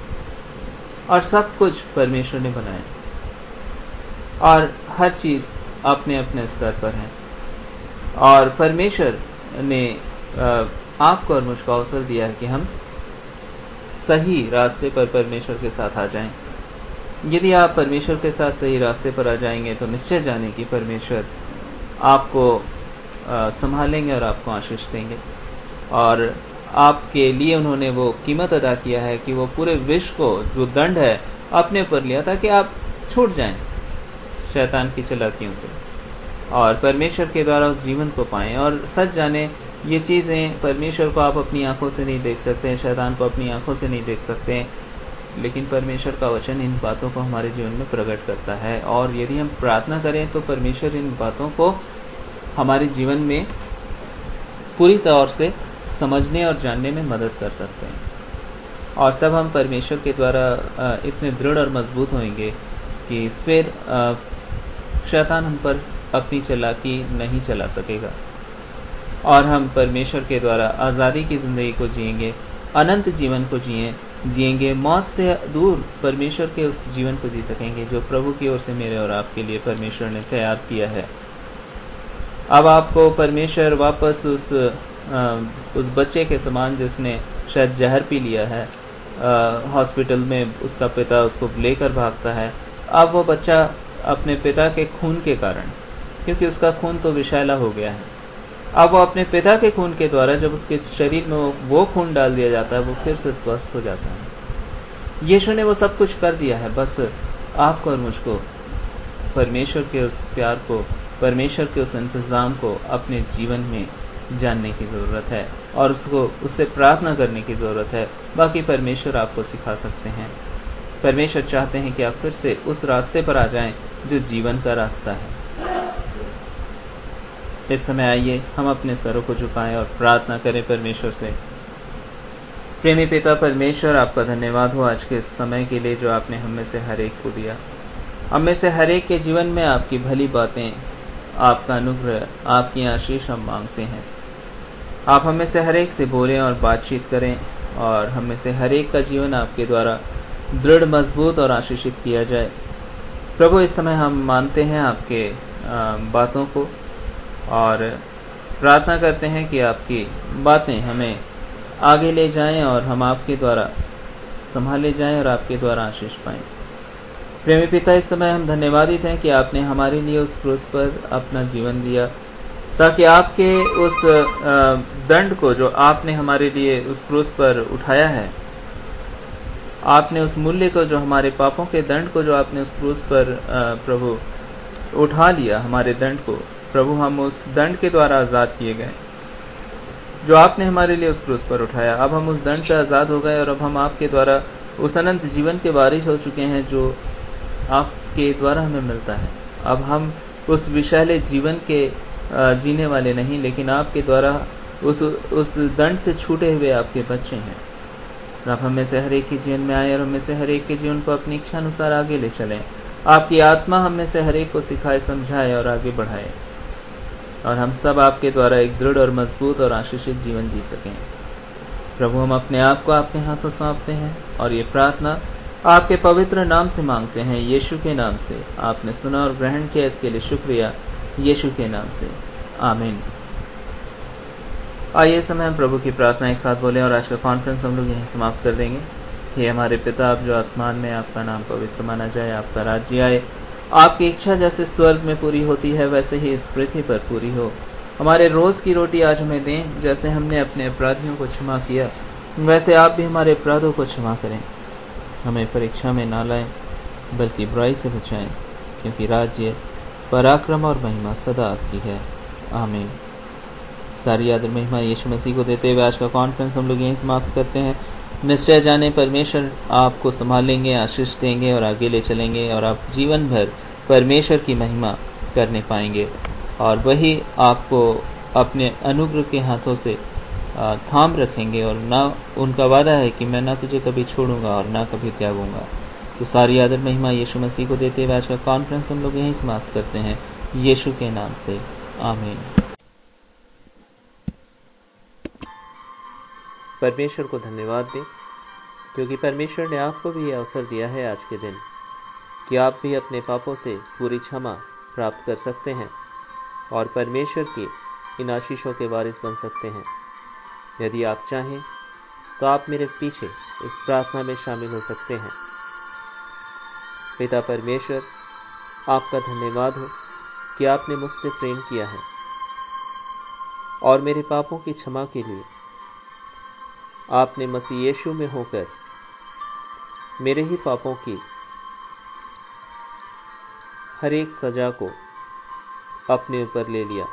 और सब कुछ परमेश्वर ने बनाया और हर चीज अपने अपने स्तर पर है। और परमेश्वर ने आपको और मुझको अवसर दिया है कि हम सही रास्ते पर परमेश्वर के साथ आ जाएं। यदि आप परमेश्वर के साथ सही रास्ते पर आ जाएंगे तो निश्चय जाने कि परमेश्वर आपको संभालेंगे और आपको आशीष देंगे। और आपके लिए उन्होंने वो कीमत अदा किया है कि वो पूरे विश्व को जो दंड है अपने पर लिया ताकि आप छूट जाएं शैतान की चालाकियों से और परमेश्वर के द्वारा उस जीवन को पाएं। और सच जाने ये चीज़ें परमेश्वर को आप अपनी आंखों से नहीं देख सकते हैं, शैतान को अपनी आंखों से नहीं देख सकते हैं, लेकिन परमेश्वर का वचन इन बातों को हमारे जीवन में प्रकट करता है। और यदि हम प्रार्थना करें तो परमेश्वर इन बातों को हमारे जीवन में पूरी तौर से समझने और जानने में मदद कर सकते हैं। और तब हम परमेश्वर के द्वारा इतने दृढ़ और मजबूत होंगे कि फिर शैतान हम पर अपनी चालाकी नहीं चला सकेगा और हम परमेश्वर के द्वारा आज़ादी की ज़िंदगी को जिएंगे, अनंत जीवन को जिएंगे, मौत से दूर परमेश्वर के उस जीवन को जी सकेंगे जो प्रभु की ओर से मेरे और आपके लिए परमेश्वर ने तैयार किया है। अब आपको परमेश्वर वापस उस बच्चे के समान जिसने शायद जहर पी लिया है, हॉस्पिटल में उसका पिता उसको लेकर भागता है। अब वो बच्चा अपने पिता के खून के कारण, क्योंकि उसका खून तो विषैला हो गया है, अब वो अपने पिता के खून के द्वारा जब उसके शरीर में वो खून डाल दिया जाता है वो फिर से स्वस्थ हो जाता है। यीशु ने वो सब कुछ कर दिया है, बस आपको और मुझको परमेश्वर के उस प्यार को परमेश्वर के उस इंतज़ाम को अपने जीवन में जानने की ज़रूरत है और उससे प्रार्थना करने की ज़रूरत है। बाकी परमेश्वर आपको सिखा सकते हैं। परमेश्वर चाहते हैं कि आप फिर से उस रास्ते पर आ जाएं जो जीवन का रास्ता है। इस समय आइए हम अपने सरों को झुकाएं और प्रार्थना करें परमेश्वर से। प्रेमी पिता परमेश्वर, आपका धन्यवाद हो आज के इस समय के लिए जो आपने हम में से हर एक को दिया। हम में से हर एक के जीवन में आपकी भली बातें, आपका अनुग्रह, आपकी आशीष हम मांगते हैं। आप हम में से हर एक से बोलें और बातचीत करें और हम में से हर एक का जीवन आपके द्वारा दृढ़, मजबूत और आशीषित किया जाए। प्रभु, इस समय हम मानते हैं आपके बातों को और प्रार्थना करते हैं कि आपकी बातें हमें आगे ले जाएं और हम आपके द्वारा संभाले जाएं और आपके द्वारा आशीष पाएं। प्रेमी पिता, इस समय हम धन्यवादित हैं कि आपने हमारे लिए उस क्रूस पर अपना जीवन दिया, ताकि आपके उस दंड को जो आपने हमारे लिए उस क्रूस पर उठाया है, आपने उस मूल्य को, जो हमारे पापों के दंड को जो आपने उस क्रूस पर प्रभु उठा लिया, हमारे दंड को प्रभु, हम उस दंड के द्वारा आज़ाद किए गए जो आपने हमारे लिए उस क्रूस पर उठाया। अब हम उस दंड से आज़ाद हो गए और अब हम आपके द्वारा उस अनंत जीवन के वारिस हो चुके हैं जो आपके द्वारा हमें मिलता है। अब हम उस विशाल जीवन के जीने वाले नहीं, लेकिन आपके द्वारा उस दंड से छूटे हुए आपके बच्चे हैं। आप हमें से हर एक के जीवन में आए और हमें से हर एक के जीवन को अपनी इच्छा अनुसार आगे ले चलें। आपकी आत्मा हमें से हर एक को सिखाए, समझाए और आगे बढ़ाए, और हम सब आपके द्वारा एक दृढ़ और मजबूत और आशीषित जीवन जी सकें। प्रभु, हम अपने आप को आपके हाथों सौंपते हैं और ये प्रार्थना आपके पवित्र नाम से मांगते हैं, यीशु के नाम से। आपने सुना और ग्रहण किया, इसके लिए शुक्रिया, यीशु के नाम से, आमीन। आइए समय हम प्रभु की प्रार्थना एक साथ बोलें और आज का कॉन्फ्रेंस हम लोग यहीं समाप्त कर देंगे। हे हमारे पिता, आप जो आसमान में, आपका नाम पवित्र माना जाए, आपका राज्य आए, आपकी इच्छा जैसे स्वर्ग में पूरी होती है वैसे ही इस पृथ्वी पर पूरी हो। हमारे रोज़ की रोटी आज हमें दें, जैसे हमने अपने अपराधियों को क्षमा किया वैसे आप भी हमारे अपराधों को क्षमा करें। हमें परीक्षा में ना लाएं बल्कि बुराई से बचाएं, क्योंकि राज्य, पराक्रम और महिमा सदा आपकी है, आमीन। सारी आदर महिमा यीशु मसीह को देते हुए आज का कॉन्फ्रेंस हम लोग यहीं समाप्त करते हैं। निश्चय जाने परमेश्वर आपको संभालेंगे, आशीष देंगे और आगे ले चलेंगे, और आप जीवन भर परमेश्वर की महिमा करने पाएंगे, और वही आपको अपने अनुग्रह के हाथों से थाम रखेंगे, और ना उनका वादा है कि मैं ना तुझे कभी छोड़ूंगा और ना कभी त्यागूंगा। तो सारी आदर महिमा यीशु मसीह को देते हुए आज का कॉन्फ्रेंस हम लोग यहीं समाप्त करते हैं, यीशु के नाम से, आमीन। परमेश्वर को धन्यवाद दें, क्योंकि परमेश्वर ने आपको भी यह अवसर दिया है आज के दिन कि आप भी अपने पापों से पूरी क्षमा प्राप्त कर सकते हैं और परमेश्वर की इन आशीषों के वारिस बन सकते हैं। यदि आप चाहें तो आप मेरे पीछे इस प्रार्थना में शामिल हो सकते हैं। पिता परमेश्वर, आपका धन्यवाद हो कि आपने मुझसे प्रेम किया है और मेरे पापों की क्षमा के लिए आपने मसीह यीशु में होकर मेरे ही पापों की हर एक सजा को अपने ऊपर ले लिया।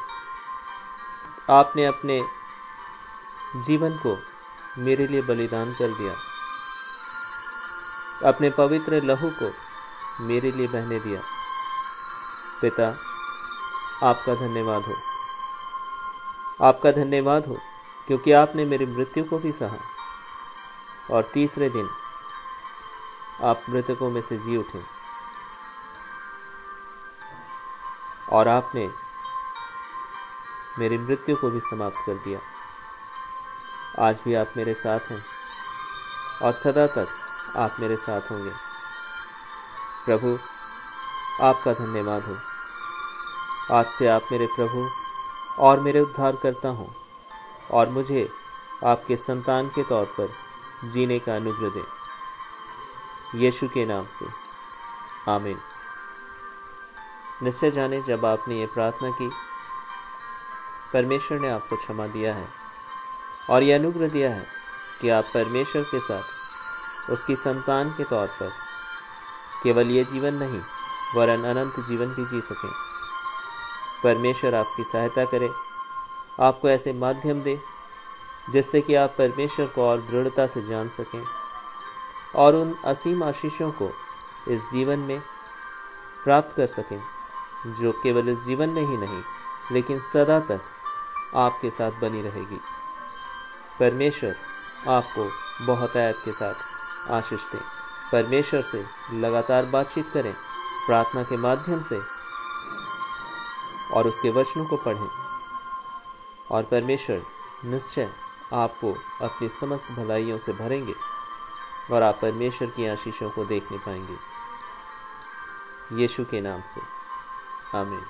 आपने अपने जीवन को मेरे लिए बलिदान कर दिया, अपने पवित्र लहू को मेरे लिए बहने दिया। पिता, आपका धन्यवाद हो, आपका धन्यवाद हो, क्योंकि आपने मेरी मृत्यु को भी सहा और तीसरे दिन आप मृतकों में से जी उठे, और आपने मेरी मृत्यु को भी समाप्त कर दिया। आज भी आप मेरे साथ हैं और सदा तक आप मेरे साथ होंगे। प्रभु, आपका धन्यवाद हो। आज से आप मेरे प्रभु और मेरे उद्धारकर्ता हों और मुझे आपके संतान के तौर पर जीने का अनुग्रह दें। यीशु के नाम से, आमीन। निश्चय जाने, जब आपने ये प्रार्थना की, परमेश्वर ने आपको क्षमा दिया है और यह अनुग्रह दिया है कि आप परमेश्वर के साथ उसकी संतान के तौर पर केवल ये जीवन नहीं वरन अनंत जीवन भी जी सकें। परमेश्वर आपकी सहायता करे, आपको ऐसे माध्यम दे जिससे कि आप परमेश्वर को और दृढ़ता से जान सकें और उन असीम आशीषों को इस जीवन में प्राप्त कर सकें जो केवल इस जीवन में ही नहीं लेकिन सदा तक आपके साथ बनी रहेगी। परमेश्वर आपको बहुतायत के साथ आशीष दे। परमेश्वर से लगातार बातचीत करें प्रार्थना के माध्यम से और उसके वचनों को पढ़ें और परमेश्वर निश्चय आपको अपनी समस्त भलाइयों से भरेंगे और आप परमेश्वर की आशीषों को देखने पाएंगे। यीशु के नाम से आमीन।